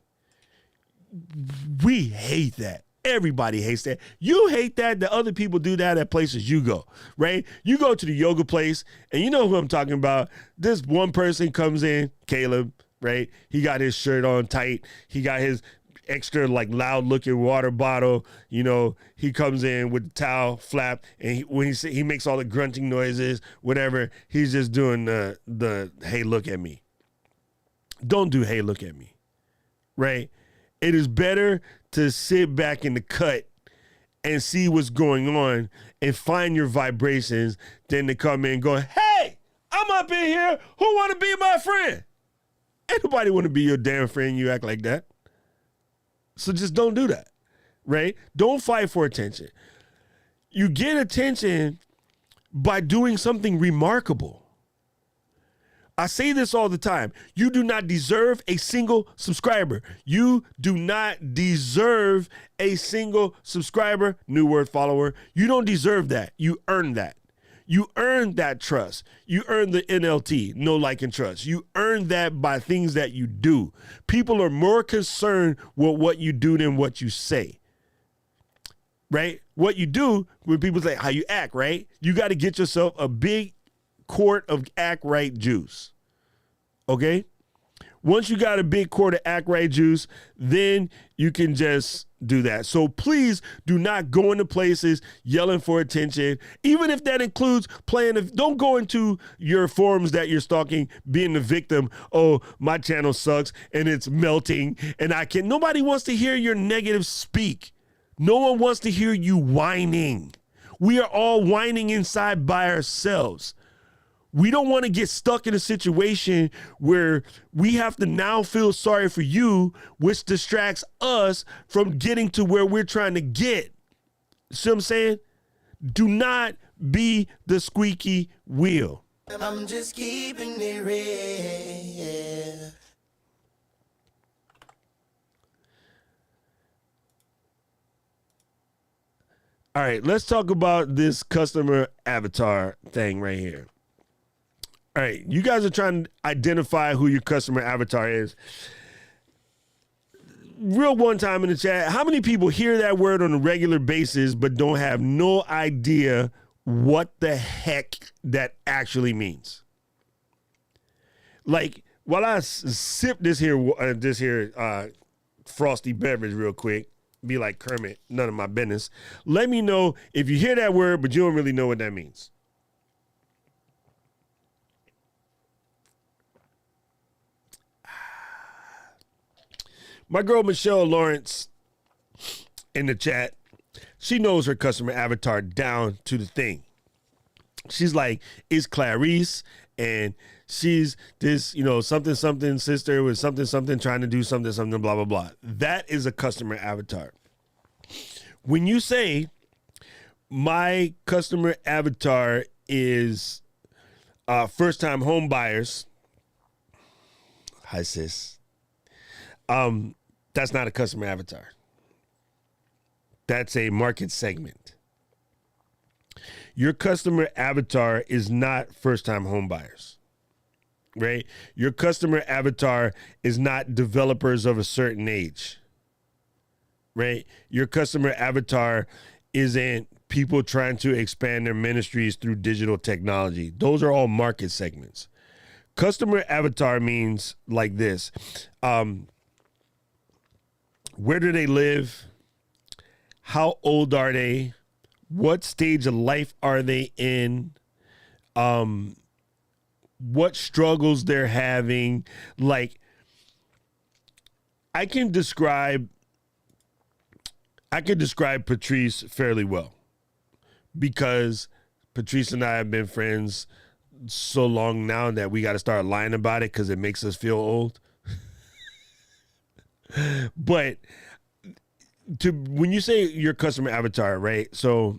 We hate that. Everybody hates that. You hate that other people do that at places you go, right? You go to the yoga place, and you know who I'm talking about. This one person comes in, Caleb, right? He got his shirt on tight. He got his extra like loud looking water bottle. You know, he comes in with the towel flap, and when he makes all the grunting noises, whatever. He's just doing the hey, look at me. Don't do hey, look at me, right? It is better to sit back in the cut and see what's going on and find your vibrations than to come in going, hey, I'm up in here. Who want to be my friend? Ain't nobody want to be your damn friend. You act like that. So just don't do that, right? Don't fight for attention. You get attention by doing something remarkable. I say this all the time. You do not deserve a single subscriber. You do not deserve a single subscriber, new word follower. You don't deserve that. You earn that. You earn that trust. You earn the NLT, no like and trust. You earn that by things that you do. People are more concerned with what you do than what you say, right? What you do, when people say how you act, right? You got to get yourself a big quart of Act Right juice, okay? Once you got a big quart of Act Right juice, then you can just do that. So please do not go into places yelling for attention, even if that includes don't go into your forums that you're stalking, being the victim. Oh, my channel sucks and it's melting and nobody wants to hear your negative speak. No one wants to hear you whining. We are all whining inside by ourselves. We don't want to get stuck in a situation where we have to now feel sorry for you, which distracts us from getting to where we're trying to get. See what I'm saying? Do not be the squeaky wheel. I'm just keeping it real. All right, let's talk about this customer avatar thing right here. All right, you guys are trying to identify who your customer avatar is. Real one time in the chat, how many people hear that word on a regular basis but don't have no idea what the heck that actually means? Like, while I sip this here frosty beverage real quick, be like Kermit, none of my business. Let me know if you hear that word but you don't really know what that means. My girl Michelle Lawrence in the chat, she knows her customer avatar down to the thing. She's like, it's Clarice, and she's this, something, something sister with something, something trying to do something, something, blah, blah, blah. That is a customer avatar. When you say my customer avatar is first-time home buyers, hi, sis. That's not a customer avatar. That's a market segment. Your customer avatar is not first-time home buyers, right? Your customer avatar is not developers of a certain age, right? Your customer avatar isn't people trying to expand their ministries through digital technology. Those are all market segments. Customer avatar means like this. Where do they live? How old are they? What stage of life are they in? What struggles they're having? Like, I can describe Patrice fairly well because Patrice and I have been friends so long now that we got to start lying about it because it makes us feel old. But when you say your customer avatar, right? So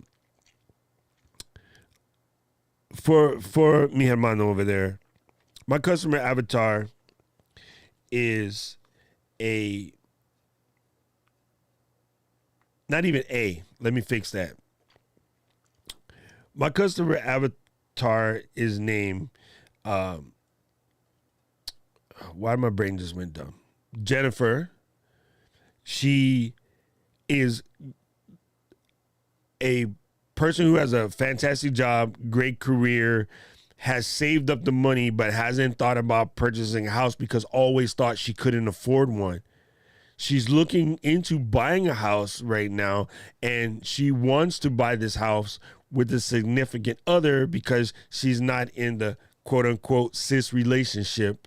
for mi hermano over there, my customer avatar is not even a. Let me fix that. My customer avatar is named. Why my brain just went dumb? Jennifer. She is a person who has a fantastic job, great career, has saved up the money but hasn't thought about purchasing a house because always thought she couldn't afford one. She's looking into buying a house right now, and she wants to buy this house with a significant other because she's not in the quote unquote cis relationship.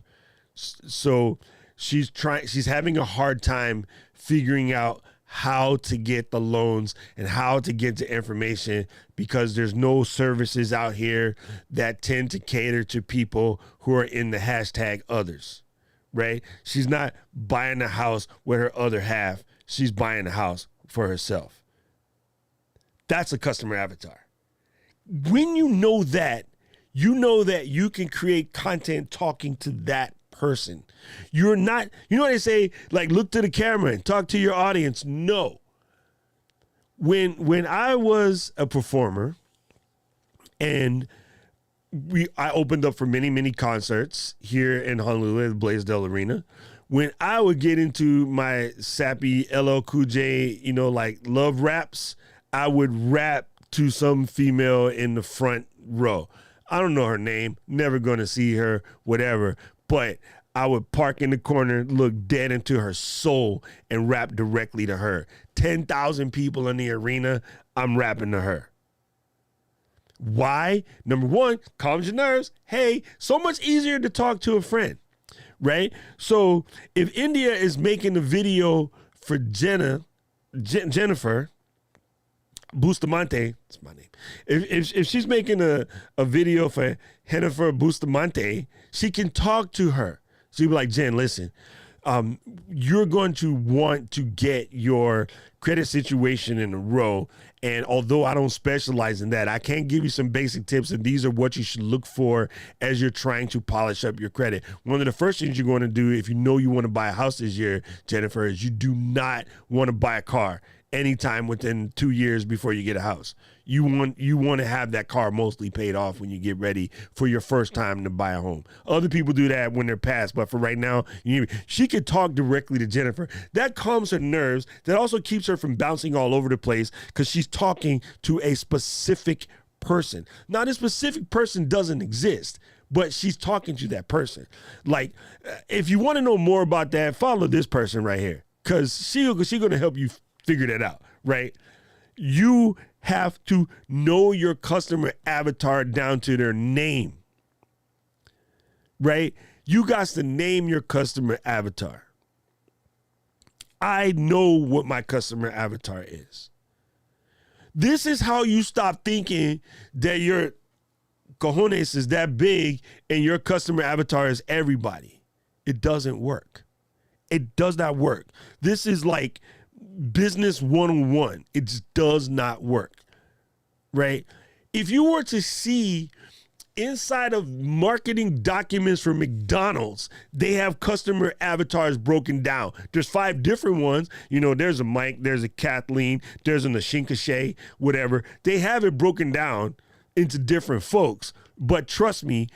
So she's having a hard time figuring out how to get the loans and how to get the information because there's no services out here that tend to cater to people who are in the hashtag others, right? She's not buying a house with her other half. She's buying a house for herself. That's a customer avatar. When you know that you can create content talking to that person. You're not, you know what they say, like look to the camera and talk to your audience. No. When I was a performer and I opened up for many concerts here in Honolulu at the Blaisdell Arena. When I would get into my sappy LL Cool J, like love raps, I would rap to some female in the front row. I don't know her name, never going to see her, whatever, but I would park in the corner, look dead into her soul, and rap directly to her. 10,000 people in the arena, I'm rapping to her. Why? Number one, calms your nerves. Hey, so much easier to talk to a friend, right? So if India is making a video for Jennifer Bustamante, that's my name. If she's making a video for Jennifer Bustamante, she can talk to her. She'll be like, Jen, listen, you're going to want to get your credit situation in a row. And although I don't specialize in that, I can give you some basic tips, and these are what you should look for as you're trying to polish up your credit. One of the first things you're going to do if you know you want to buy a house this year, Jennifer, is you do not want to buy a car anytime within 2 years before you get a house. You want to have that car mostly paid off when you get ready for your first time to buy a home. Other people do that when they're past, but for right now, she could talk directly to Jennifer. That calms her nerves. That also keeps her from bouncing all over the place because she's talking to a specific person. Now, this specific person doesn't exist, but she's talking to that person. Like, if you want to know more about that, follow this person right here because she's going to help you figure that out, right? You have to know your customer avatar down to their name, right? You got to name your customer avatar. I know what my customer avatar is. This is how you stop thinking that your cojones is that big and your customer avatar is everybody. It doesn't work. It does not work. This is like business 101. It just does not work, right? If you were to see inside of marketing documents for McDonald's, they have customer avatars broken down. There's 5 different ones. There's a Mike, there's a Kathleen, there's an Ashinkashay, whatever. They have it broken down into different folks. But trust me,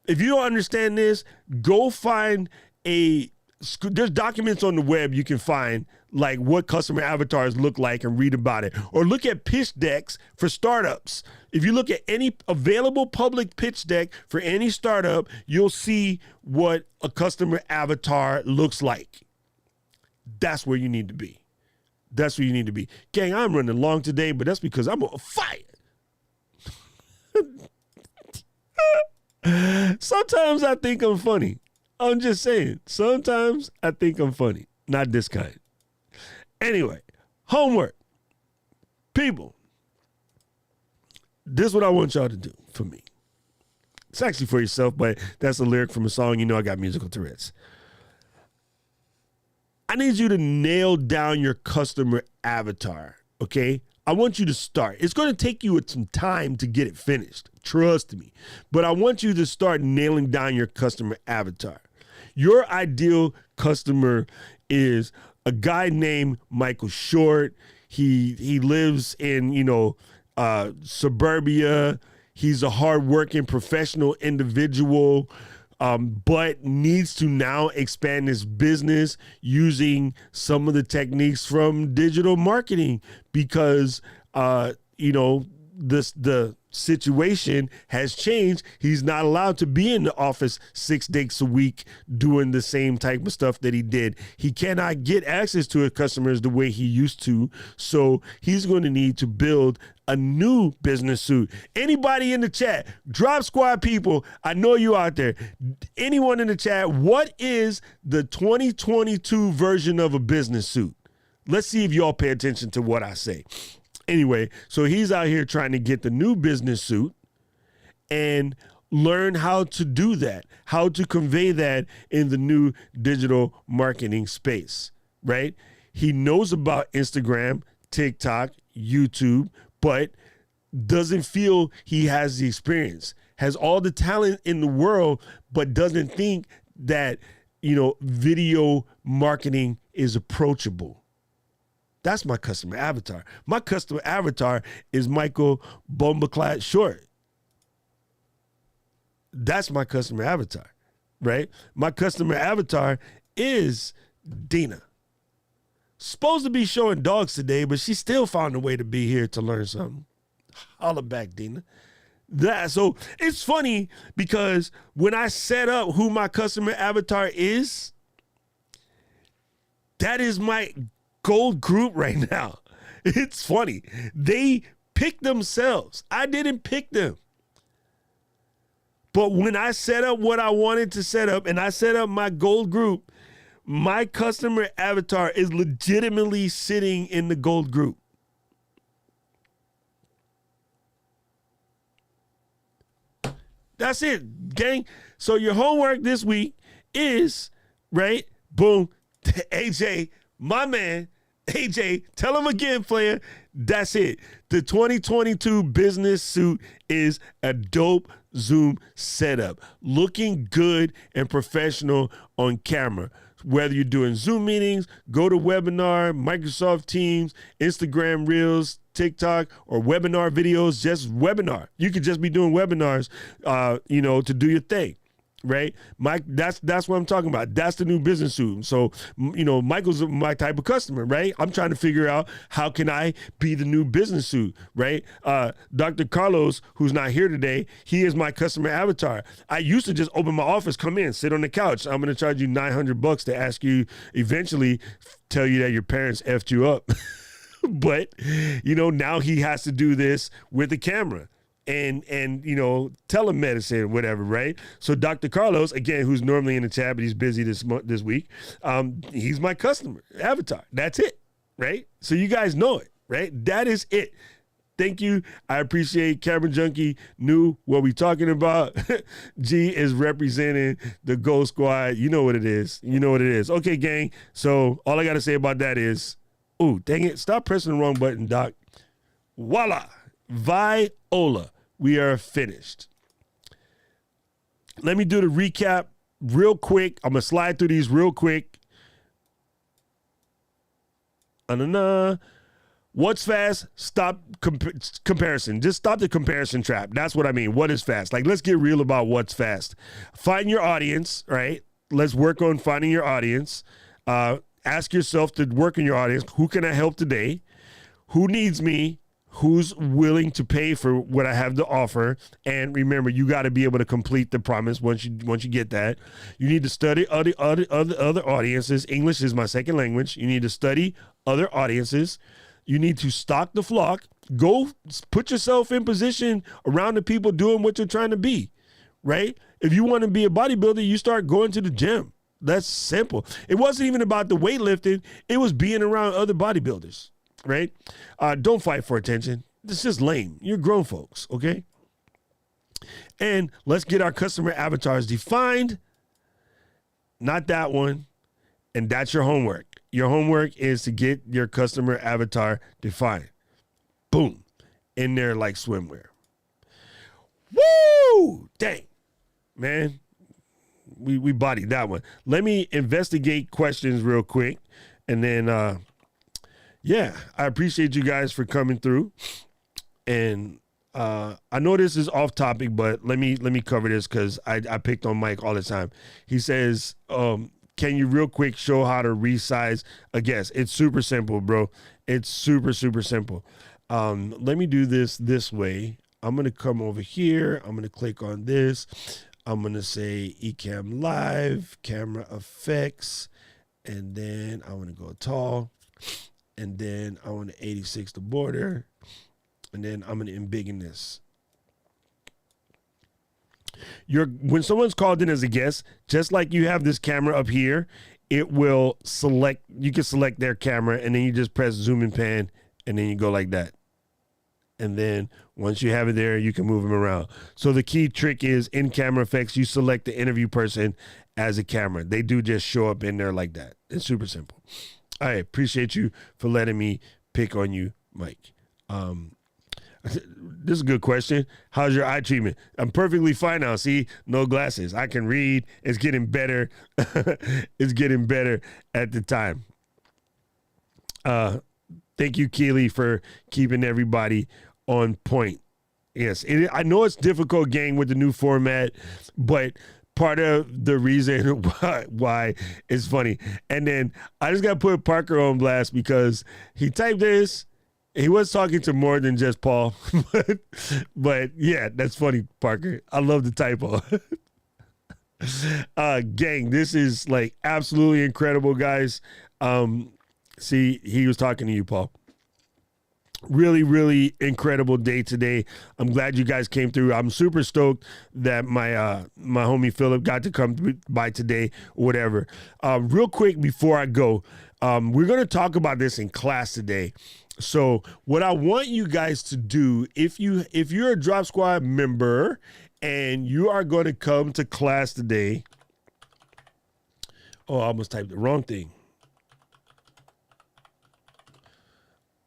if you don't understand this, go find there's documents on the web you can find like what customer avatars look like and read about it. Or look at pitch decks for startups. If you look at any available public pitch deck for any startup, you'll see what a customer avatar looks like. That's where you need to be. That's where you need to be. Gang, I'm running long today, but that's because I'm on fire. Sometimes I think I'm funny. I'm just saying, sometimes I think I'm funny. Not this kind. Anyway, homework. People, this is what I want y'all to do for me. It's actually for yourself, but that's a lyric from a song. I got musical Tourette's. I need you to nail down your customer avatar, okay? I want you to start. It's going to take you some time to get it finished. Trust me. But I want you to start nailing down your customer avatar. Your ideal customer is a guy named Michael Short. He lives in, suburbia. He's a hardworking professional individual, but needs to now expand his business using some of the techniques from digital marketing because, the situation has changed. He's not allowed to be in the office 6 days a week doing the same type of stuff that he did. He cannot get access to his customers the way he used to. So he's going to need to build a new business suit. Anybody in the chat, Drop Squad people, I know you out there. Anyone in the chat, what is the 2022 version of a business suit? Let's see if y'all pay attention to what I say. Anyway, so he's out here trying to get the new business suit and learn how to do that, how to convey that in the new digital marketing space, right? He knows about Instagram, TikTok, YouTube, but doesn't feel he has the experience, has all the talent in the world, but doesn't think that, video marketing is approachable. That's my customer avatar. My customer avatar is Michael Bombaclat Short. That's my customer avatar, right? My customer avatar is Dina. Supposed to be showing dogs today, but she still found a way to be here to learn something. Holla back, Dina. So it's funny because when I set up who my customer avatar is, that is my gold group right now. It's funny. They picked themselves. I didn't pick them. But when I set up what I wanted to set up and I set up my gold group, my customer avatar is legitimately sitting in the gold group. That's it, gang. So your homework this week is, right, boom, AJ, my man, AJ, tell him again, player. That's it. The 2022 business suit is a dope Zoom setup, looking good and professional on camera. Whether you're doing Zoom meetings, GoToWebinar, Microsoft Teams, Instagram Reels, TikTok, or webinar videos, just webinar. You could just be doing webinars, to do your thing. Right, Mike, that's what I'm talking about. That's the new business suit. So, Michael's my type of customer, right? I'm trying to figure out how can I be the new business suit, right? Dr. Carlos, who's not here today, he is my customer avatar. I used to just open my office, come in, sit on the couch. I'm going to charge you $900 to ask you eventually, tell you that your parents effed you up. But, now he has to do this with the camera. And telemedicine, whatever, right? So Dr. Carlos, again, who's normally in the chat, but he's busy this week, he's my customer avatar. That's it, right? So you guys know it, right? That is it. Thank you. I appreciate Camera Junkie knew what we talking about. G is representing the Gold Squad. You know what it is. Okay, gang. So all I got to say about that is, ooh, dang it. Stop pressing the wrong button, Doc. Voila. Viola. We are finished. Let me do the recap real quick. I'm going to slide through these real quick. What's fast? Stop comparison. Just stop the comparison trap. That's what I mean. What is fast? Like, let's get real about what's fast. Find your audience, right? Let's work on finding your audience. Ask yourself to work on your audience. Who can I help today? Who needs me? Who's willing to pay for what I have to offer? And remember, you got to be able to complete the promise once you get that. You need to study other audiences. English is my second language. You need to study other audiences. You need to stock the flock. Go put yourself in position around the people doing what you're trying to be, right? If you want to be a bodybuilder, you start going to the gym. That's simple. It wasn't even about the weightlifting. It was being around other bodybuilders. Right? Don't fight for attention. It's just lame. You're grown folks, okay? And let's get our customer avatars defined. Not that one. And that's your homework. Your homework is to get your customer avatar defined. Boom. In there like swimwear. Woo! Dang. Man, we bodied that one. Let me investigate questions real quick. And then... yeah, I appreciate you guys for coming through. And I know this is off topic, but let me cover this because I picked on Mike all the time. He says, can you real quick show how to resize a guest? It's super simple, bro. It's super, super simple. Let me do this way. I'm going to come over here. I'm going to click on this. I'm going to say Ecamm Live, camera effects, and then I want to go tall, and then I want to 86 the border, and then I'm going to embiggen this. When someone's called in as a guest, just like you have this camera up here, it will select, you can select their camera, and then you just press zoom and pan, and then you go like that. And then once you have it there, you can move them around. So the key trick is in camera effects, you select the interview person as a camera. They do just show up in there like that. It's super simple. All right. Appreciate you for letting me pick on you, Mike. This is a good question. How's your eye treatment? I'm perfectly fine now. See, no glasses. I can read. It's getting better. It's getting better at the time. Thank you, Keely, for keeping everybody on point. Yes, I know it's difficult, gang, with the new format, but part of the reason why it's funny. And then I just got to put Parker on blast because he typed this. He was talking to more than just Paul. but yeah, that's funny, Parker. I love the typo. Gang, this is like absolutely incredible, guys. See, he was talking to you, Paul. Really, really incredible day today. I'm glad you guys came through. I'm super stoked that my my homie Philip got to come by today, whatever. Real quick before I go, we're going to talk about this in class today. So what I want you guys to do, if you're a Drop Squad member and you are going to come to class today. Oh, I almost typed the wrong thing.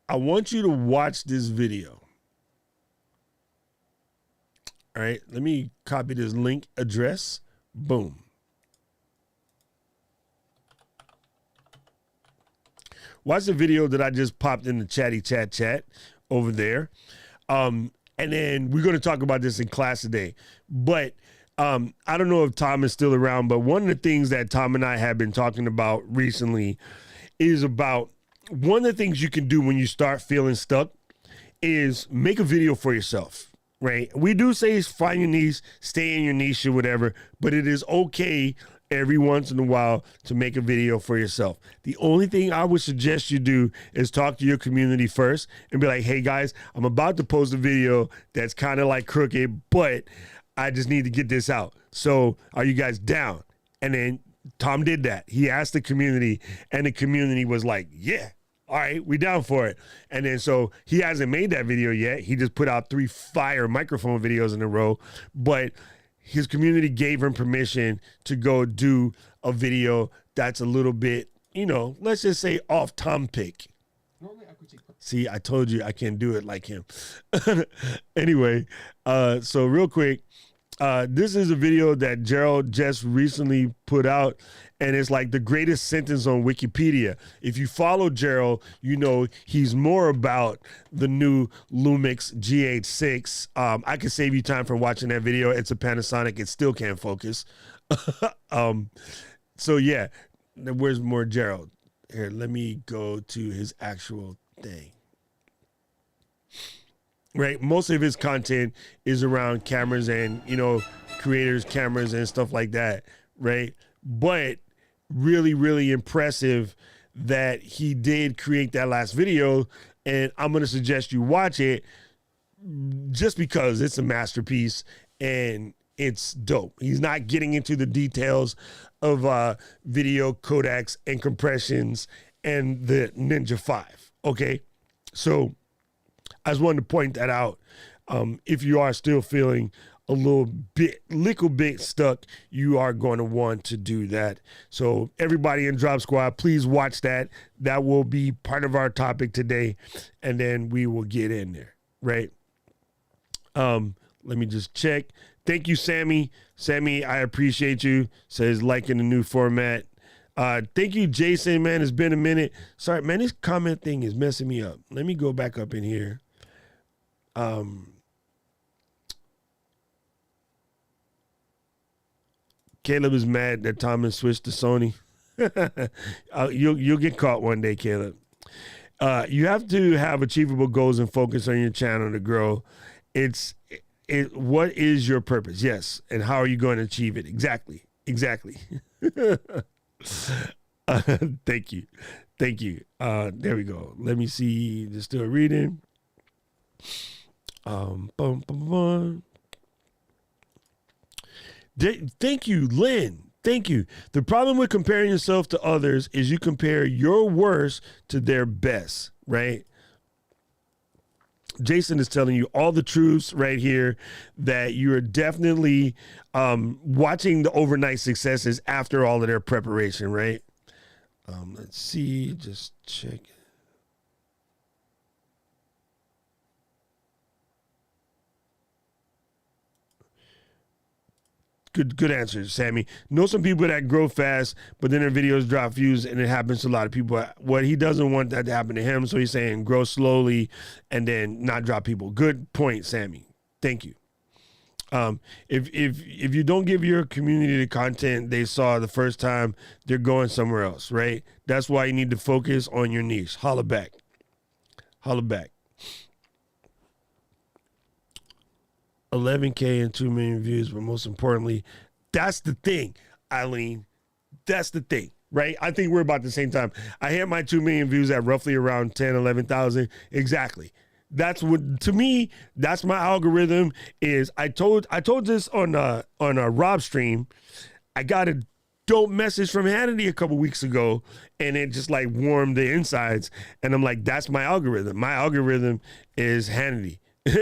I want you to watch this video. All right, let me copy this link address. Boom. Watch the video that I just popped in the chatty chat over there. And then we're going to talk about this in class today. But I don't know if Tom is still around, but one of the things that Tom and I have been talking about recently is about one of the things you can do when you start feeling stuck is make a video for yourself, right? We do say find your niche, stay in your niche or whatever, but it is okay every once in a while to make a video for yourself. The only thing I would suggest you do is talk to your community first and be like, hey guys, I'm about to post a video that's kind of like crooked, but I just need to get this out. So are you guys down? And then Tom did that. He asked the community and the community was like, yeah. All right, we down for it. And then so he hasn't made that video yet. He just put out 3 fire microphone videos in a row. But his community gave him permission to go do a video that's a little bit, let's just say off topic. See, I told you I can't do it like him. Anyway, so real quick, this is a video that Gerald just recently put out, and it's like the greatest sentence on Wikipedia. If you follow Gerald, he's more about the new Lumix GH6. I can save you time for watching that video. It's a Panasonic. It still can't focus. So yeah, where's more Gerald? Here, let me go to his actual thing. Right, most of his content is around cameras and creators, cameras and stuff like that, right? But really, really impressive that he did create that last video, and I'm gonna suggest you watch it just because it's a masterpiece and it's dope. He's not getting into the details of video codecs and compressions and the Ninja 5. Okay, so I just wanted to point that out. If you are still feeling a little bit stuck, you are going to want to do that. So everybody in Drop Squad, please watch that. That will be part of our topic today, and then we will get in there, right? Let me just check. Thank you, Sammy. Sammy, I appreciate you. Says liking the new format. Thank you, Jason, man. It's been a minute. Sorry, man, this comment thing is messing me up. Let me go back up in here. Caleb is mad that Thomas switched to Sony. You'll get caught one day, Caleb. You have to have achievable goals and focus on your channel to grow. what is your purpose? Yes. And how are you going to achieve it? Exactly. Thank you. There we go. Let me see. Just still reading. Bum, bum, bum. Thank you, Lynn. Thank you. The problem with comparing yourself to others is you compare your worst to their best, right? Jason is telling you all the truths right here, that you are definitely watching the overnight successes after all of their preparation, right? Let's see, just check. Good answer, Sammy. Know some people that grow fast, but then their videos drop views, and it happens to a lot of people. What he doesn't want that to happen to him, so he's saying grow slowly and then not drop people. Good point, Sammy. Thank you. If you don't give your community the content they saw the first time, they're going somewhere else, right? That's why you need to focus on your niche. Holla back. 11K and 2 million views, but most importantly, that's the thing, Eileen. That's the thing, right? I think we're about the same time. I hit my 2 million views at roughly around 10, 11,000. Exactly. That's what, to me, that's my algorithm is. I told this on a Rob stream. I got a dope message from Hannity a couple weeks ago, and it just like warmed the insides. And I'm like, that's my algorithm. My algorithm is Hannity.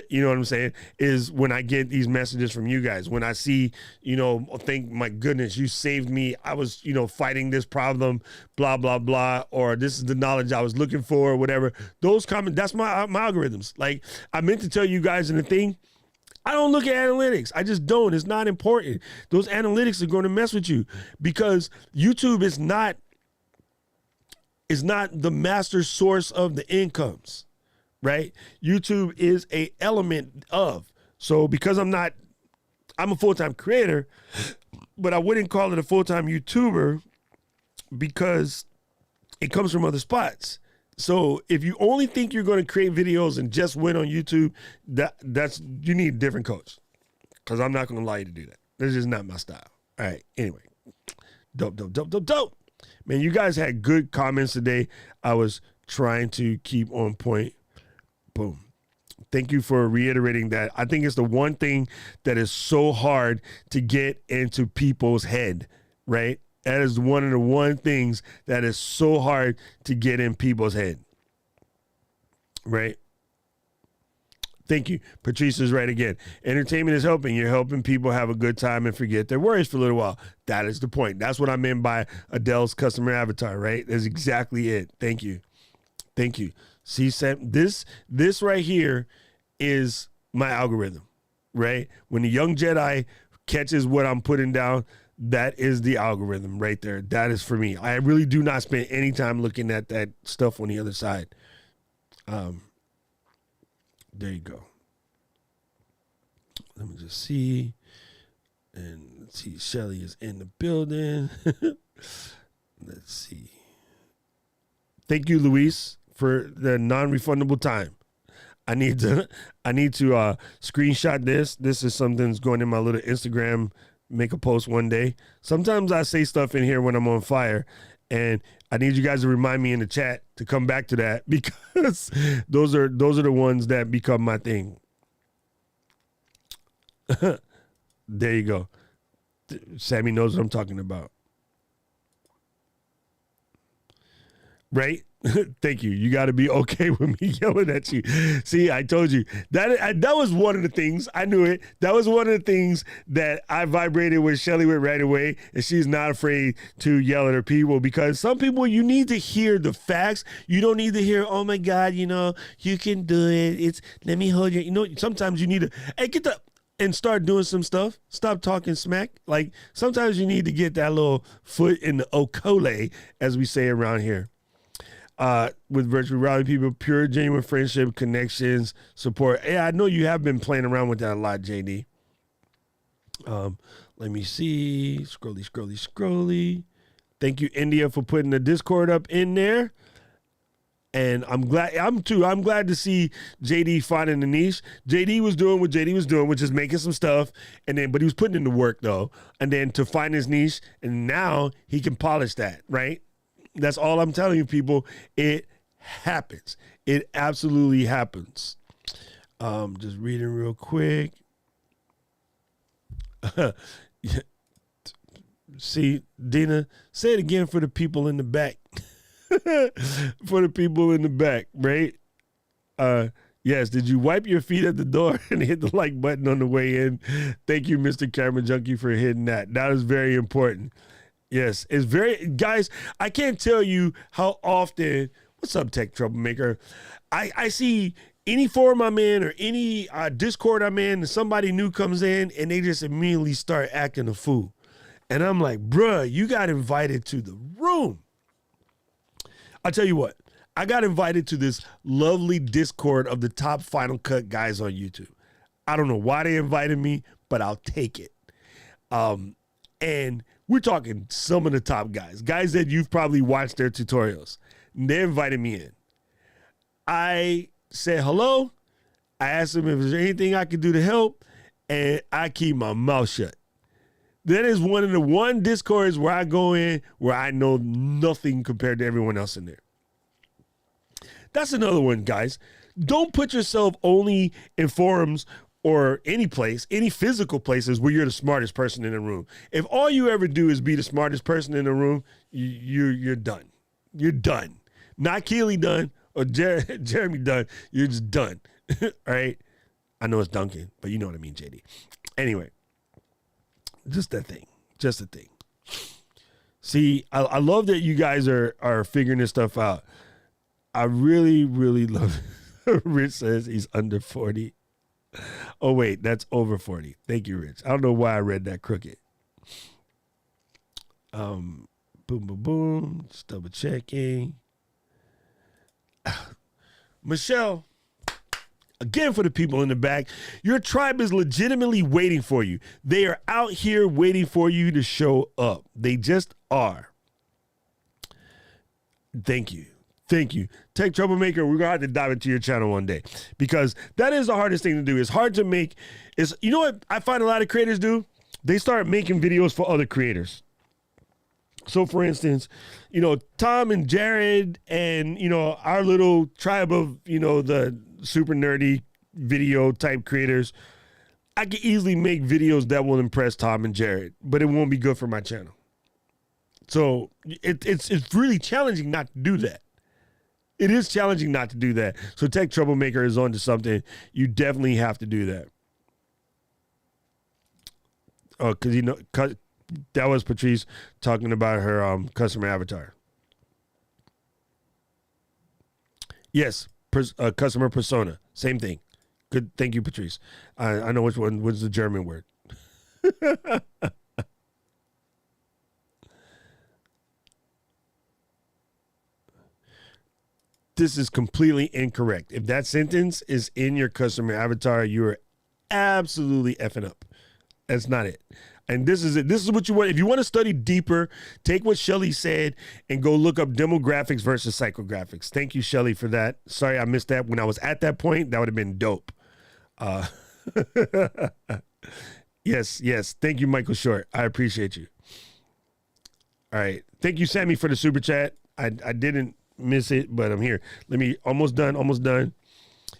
You know what I'm saying? Is when I get these messages from you guys, when I see, think, my goodness, you saved me. I was, fighting this problem, blah, blah, blah, or this is the knowledge I was looking for, or whatever. Those comments, that's my algorithms. Like, I meant to tell you guys in the thing, I don't look at analytics. I just don't. It's not important. Those analytics are going to mess with you because YouTube is not the master source of the incomes. Right? YouTube is a element of. So because I'm a full-time creator, but I wouldn't call it a full-time YouTuber because it comes from other spots. So if you only think you're going to create videos and just win on YouTube, you need a different coach. Because I'm not going to allow you to do that. That's just not my style. All right. Anyway. Dope. Man, you guys had good comments today. I was trying to keep on point. Boom. Thank you for reiterating that. I think it's the one thing that is so hard to get into people's head, right? That is one of the things that is so hard to get in people's head, right? Thank you. Patrice is right again. Entertainment is helping. You're helping people have a good time and forget their worries for a little while. That is the point. That's what I meant by Adele's customer avatar, right? That's exactly it. Thank you. See, Sam, this right here is my algorithm, right? When the young Jedi catches what I'm putting down, that is the algorithm right there. That is for me. I really do not spend any time looking at that stuff on the other side. There you go. Let me just see. And let's see, Shelly is in the building. Let's see. Thank you, Luis, for the non-refundable time. I need to screenshot this. This is something that's going in my little Instagram, make a post one day. Sometimes I say stuff in here when I'm on fire, and I need you guys to remind me in the chat to come back to that because those are the ones that become my thing. There you go. Sammy knows what I'm talking about. Right? Thank you. You got to be okay with me yelling at you. See, I told you that was one of the things. I knew it. That was one of the things that I vibrated with Shelly with right away, and she's not afraid to yell at her people because some people, you need to hear the facts. You don't need to hear, oh my God, you can do it. Let me hold you. Sometimes you need to, hey, get the, and start doing some stuff. Stop talking smack. Like sometimes you need to get that little foot in the okole, as we say around here. With virtual reality people, pure, genuine friendship, connections, support. Yeah, I know you have been playing around with that a lot, JD. Let me see. Scrolly. Thank you, India, for putting the Discord up in there. And I'm glad to see JD finding the niche. JD was doing what JD was doing, which is making some stuff, but he was putting in the work though. And then to find his niche, and now he can polish that, right? That's all I'm telling you, people. It happens. It absolutely happens. Just reading real quick. See, Dina, say it again for the people in the back. For the people in the back, right? Yes, did you wipe your feet at the door and hit the like button on the way in? Thank you, Mr. Camera Junkie, for hitting that. That is very important. Yes, it's very, guys, I can't tell you how often, what's up, Tech Troublemaker? I see any forum I'm in or any Discord I'm in, and somebody new comes in and they just immediately start acting a fool. And I'm like, bruh, you got invited to the room. I'll tell you what, I got invited to this lovely Discord of the top Final Cut guys on YouTube. I don't know why they invited me, but I'll take it. And we're talking some of the top guys that you've probably watched their tutorials. They invited me in. I said hello. I asked them if there's anything I could do to help, and I keep my mouth shut. That is one of the one Discords where I go in where I know nothing compared to everyone else in there. That's another one, guys. Don't put yourself only in forums or any place, any physical places where you're the smartest person in the room. If all you ever do is be the smartest person in the room, you're done. You're done. Not Keely done or Jeremy done. You're just done. All right? I know it's Duncan, but you know what I mean, JD. Anyway, just a thing. See, I love that you guys are figuring this stuff out. I really, really love it. Rich says he's under 40. Oh, wait, that's over 40. Thank you, Rich. I don't know why I read that crooked. Boom, boom, boom. Just double checking. Michelle, again for the people in the back, your tribe is legitimately waiting for you. They are out here waiting for you to show up. They just are. Thank you. Thank you. Tech Troublemaker, we're going to have to dive into your channel one day because that is the hardest thing to do. It's hard to make. You know what I find a lot of creators do? They start making videos for other creators. So, for instance, Tom and Jared and, our little tribe of, the super nerdy video type creators, I can easily make videos that will impress Tom and Jared, but it won't be good for my channel. So it's really challenging not to do that. It is challenging not to do that. So Tech Troublemaker is onto something. You definitely have to do that. Oh, because that was Patrice talking about her customer avatar. Yes, customer persona. Same thing. Good. Thank you, Patrice. I know which one was the German word. This is completely incorrect. If that sentence is in your customer avatar, you are absolutely effing up. That's not it. And this is it. This is what you want. If you want to study deeper, take what Shelly said and go look up demographics versus psychographics. Thank you, Shelly, for that. Sorry I missed that. When I was at that point, that would have been dope. Yes. Thank you, Michael Short. I appreciate you. All right. Thank you, Sammy, for the super chat. I didn't miss it, but I'm here. Almost done.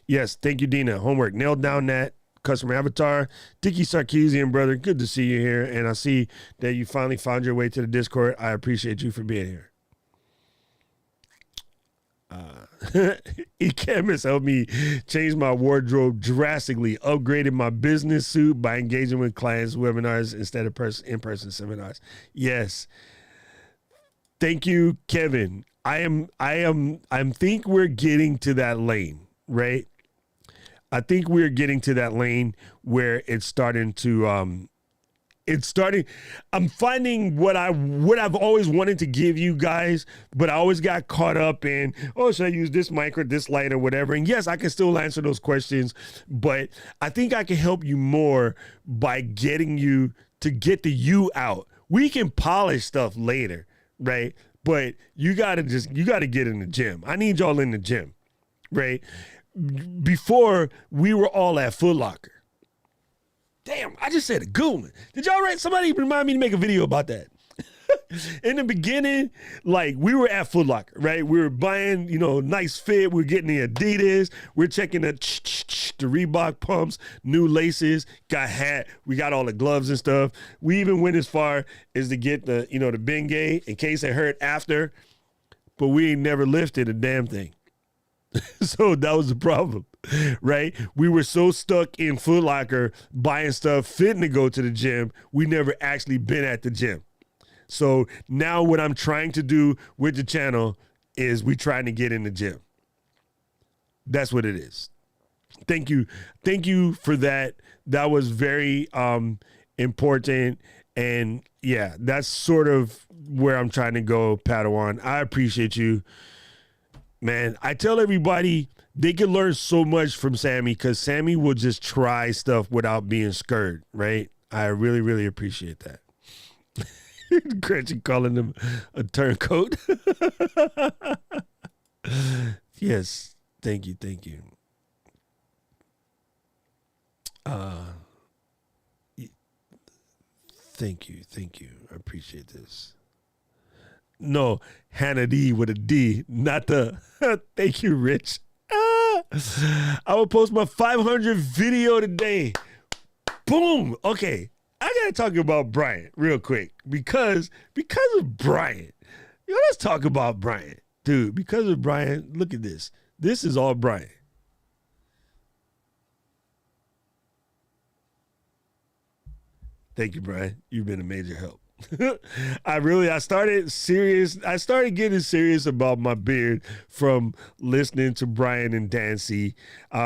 Yes, thank you, Dina. Homework, nailed down that customer avatar. Dickie Sarkeesian, brother, good to see you here, and I see that you finally found your way to the Discord. I appreciate you for being here. Ecam has helped me change my wardrobe drastically, upgraded my business suit by engaging with clients webinars instead of in-person seminars. Yes. Thank you, Kevin. I think we're getting to that lane, right? I think we're getting to that lane where it's starting to, I'm finding what I've always wanted to give you guys, but I always got caught up in, should I use this mic or this light or whatever? And yes, I can still answer those questions, but I think I can help you more by getting you to get the you out. We can polish stuff later, right? but you gotta get in the gym. I need y'all in the gym, right? Before we were all at Foot Locker. Damn, I just said a good one. Did y'all somebody remind me to make a video about that? In the beginning, like we were at Foot Locker, right? We were buying, nice fit. We were getting the Adidas. We're checking the Reebok pumps, new laces, got hat. We got all the gloves and stuff. We even went as far as to get the Bengay in case it hurt after, but we ain't never lifted a damn thing. So that was the problem, right? We were so stuck in Foot Locker buying stuff, fitting to go to the gym. We never actually been at the gym. So now what I'm trying to do with the channel is we trying to get in the gym. That's what it is. Thank you. Thank you for that. That was very important. And yeah, that's sort of where I'm trying to go, Padawan. I appreciate you. Man, I tell everybody they can learn so much from Sammy because Sammy will just try stuff without being scared, right? I really, really appreciate that. Gretchen calling him a turncoat. Yes, thank you. Thank you. I appreciate this. No, Hannah D with a D, not the. Thank you, Rich. I will post my 500 video today. Boom. Okay, I gotta talk about Brian real quick because of Brian. Let's talk about Brian, dude. Because of Brian, look at this. This is all Brian. Thank you, Brian. You've been a major help. I started getting serious about my beard from listening to Brian and Dancy.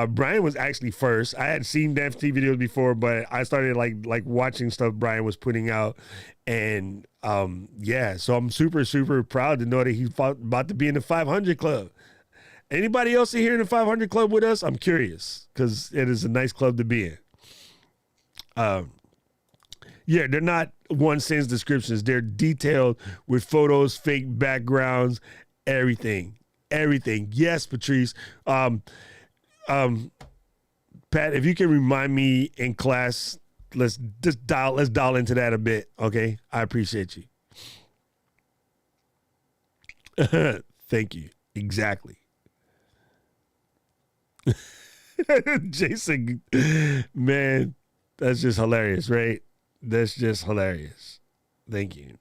Brian was actually first. I had seen Dancy videos before, but I started like watching stuff Brian was putting out. And so I'm super, super proud to know that he's about to be in the 500 club. Anybody else in here in the 500 club with us? I'm curious because it is a nice club to be in. Yeah, they're not one sentence descriptions. They're detailed with photos, fake backgrounds, everything. Yes, Patrice. Pat, if you can remind me in class, let's dial into that a bit. Okay. I appreciate you. Thank you. Exactly. Jason, man, that's just hilarious, right? That's just hilarious. Thank you.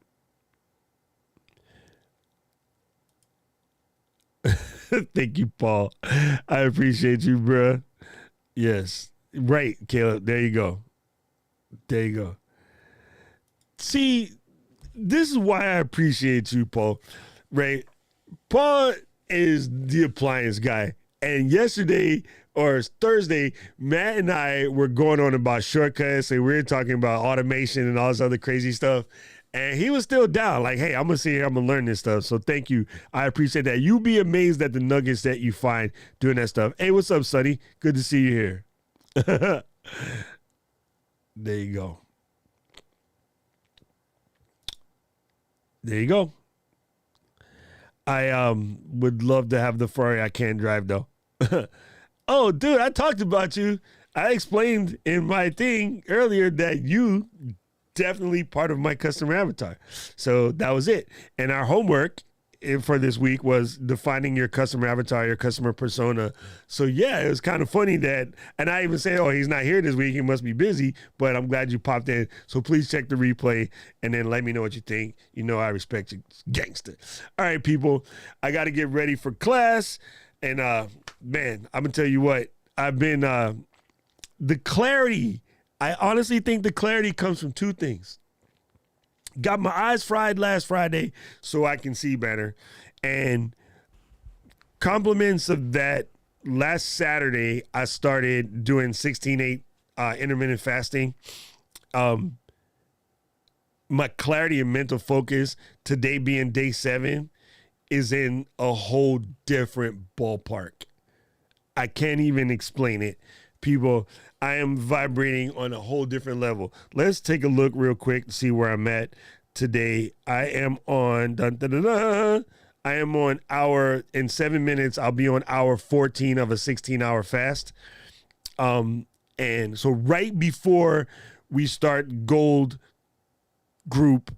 Thank you, Paul. I appreciate you, bruh. Yes. Right, Caleb. There you go. See, this is why I appreciate you, Paul. Right? Paul is the appliance guy. And yesterday or Thursday, Matt and I were going on about shortcuts and we were talking about automation and all this other crazy stuff. And he was still down. Like, hey, I'm going to sit here. I'm going to learn this stuff. So thank you. I appreciate that. You'll be amazed at the nuggets that you find doing that stuff. Hey, what's up, Sonny? Good to see you here. There you go. There you go. I would love to have the Ferrari. I can't drive, though. Oh, dude, I talked about you. I explained in my thing earlier that you definitely part of my customer avatar. So that was it. And our homework for this week was defining your customer avatar, your customer persona. So yeah, it was kind of funny that, and I even said, oh, he's not here this week. He must be busy, but I'm glad you popped in. So please check the replay and then let me know what you think. You know, I respect you, gangster. All right, people, I got to get ready for class. And man, I'm gonna tell you what, I've been, the clarity, I honestly think the clarity comes from two things. Got my eyes fried last Friday so I can see better. And compliments of that, last Saturday, I started doing 16-8 intermittent fasting. My clarity and mental focus, today being day 7, is in a whole different ballpark. I can't even explain it. People, I am vibrating on a whole different level. Let's take a look real quick to see where I'm at. today. I am on I am on in 7 minutes. I'll be on hour 14 of a 16-hour fast. And so right before we start Gold group,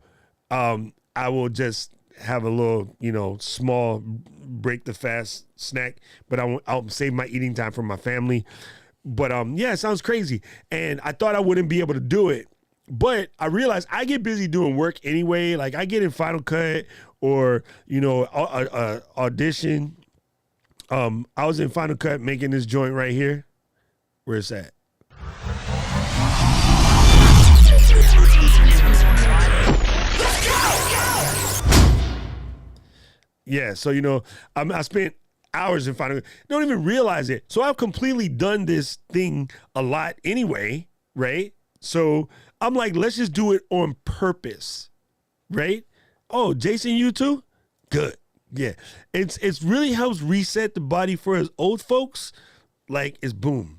I will just have a little, small break the fast snack, but I'll save my eating time for my family. But yeah, it sounds crazy. And I thought I wouldn't be able to do it, but I realized I get busy doing work anyway. Like I get in Final Cut or, audition. I was in Final Cut making this joint right here. Where it's at. Yeah, so I spent hours in Final Cut. Don't even realize it. So I've completely done this thing a lot anyway, right? So I'm like, let's just do it on purpose, right? Oh, Jason, you too? Good. Yeah. It's really helps reset the body for us old folks. Like it's boom.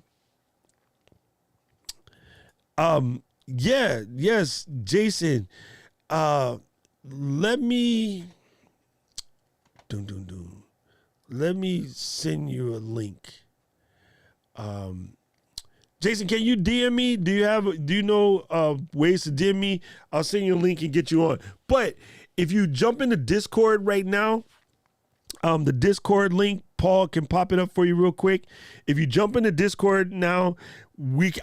Yeah, yes, Jason. Let me Let me send you a link. Jason, can you DM me? Do you know ways to DM me? I'll send you a link and get you on. But if you jump into Discord right now, the Discord link, Paul can pop it up for you real quick. If you jump into Discord now,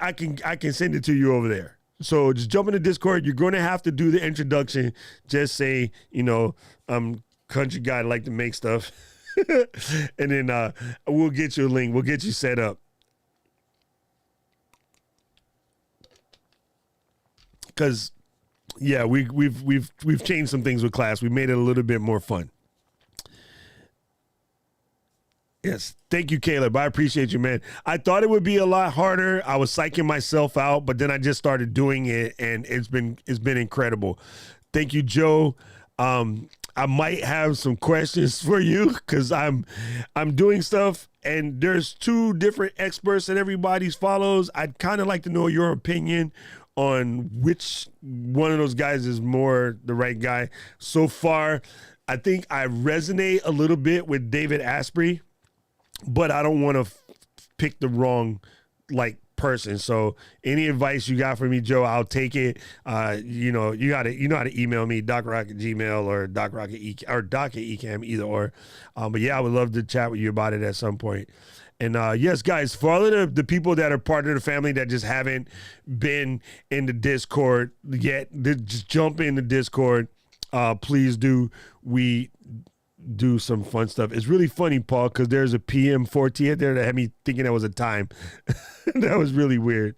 I can send it to you over there. So just jump into Discord. You're going to have to do the introduction. Just say, I'm country guy, like to make stuff. And then we'll get you a link. We'll get you set up. Because yeah, we've changed some things with class. We made it a little bit more fun. Yes, thank you, Caleb. I appreciate you, man. I thought it would be a lot harder. I was psyching myself out, but then I just started doing it, and it's been incredible. Thank you, Joe. I might have some questions for you because I'm doing stuff, and there's two different experts that everybody follows. I'd kind of like to know your opinion on which one of those guys is more the right guy. So far, I think I resonate a little bit with David Asprey, but I don't want to pick the wrong person. So any advice you got for me, Joe, I'll take it. You know how to email me, docrock@gmail or doc@ecam, either or. But yeah, I would love to chat with you about it at some point. And yes, guys, for all of the people that are part of the family that just haven't been in the Discord yet, just jump in the Discord. Please do. We do some fun stuff. It's really funny, Paul, because there's a PM4T there that had me thinking that was a time. That was really weird.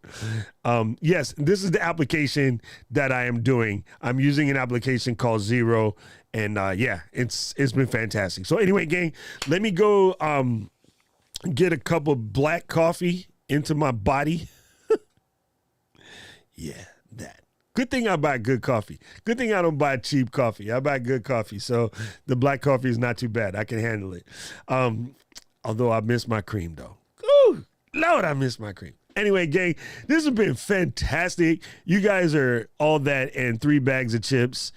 Yes, this is the application that I am doing. I'm using an application called Zero, and yeah, it's been fantastic. So anyway, gang, let me go get a cup of black coffee into my body. Yeah, that. Good thing I buy good coffee. Good thing I don't buy cheap coffee. I buy good coffee. So the black coffee is not too bad. I can handle it. Although I miss my cream, though. Ooh, Lord, I miss my cream. Anyway, gang, this has been fantastic. You guys are all that and 3 bags of chips.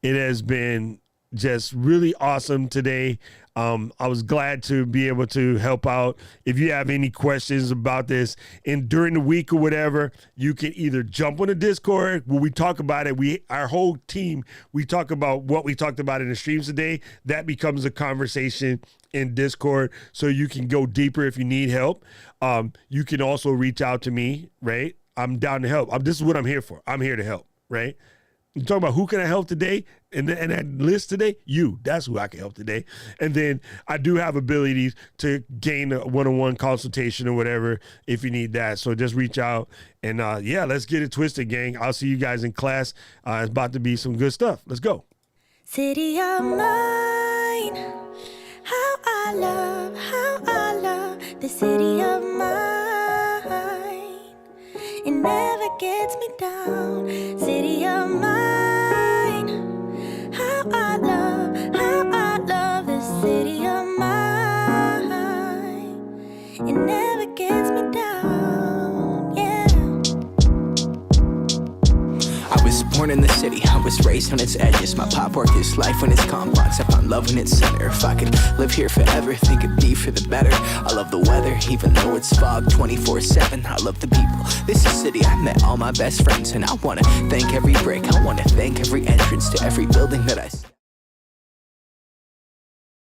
It has been just really awesome today. I was glad to be able to help out. If you have any questions about this and during the week or whatever, you can either jump on the Discord where we talk about it. Our whole team, we talk about what we talked about in the streams today. That becomes a conversation in Discord, so you can go deeper if you need help. You can also reach out to me, right? I'm down to help. This is what I'm here for. I'm here to help, right? You talking about who can I help today? And that list today, that's who I can help today. And then I do have abilities to gain a one-on-one consultation or whatever if you need that. So just reach out and yeah, let's get it twisted, gang. I'll see you guys in class. It's about to be some good stuff. Let's go. City of mine, how I love the city of mine. It never gets me down. City of mine, how I love the city of mine. It never gets me down, yeah. I was born in the city, I was raised on its edges. My pop worked his life when its confines. I found love in its center. If I could live here forever, think it'd be for the better. I love the weather, even though it's fog 24/7. I love the people. This is city I met all my best friends, and I wanna thank every brick. I wanna thank every entrance to every building that I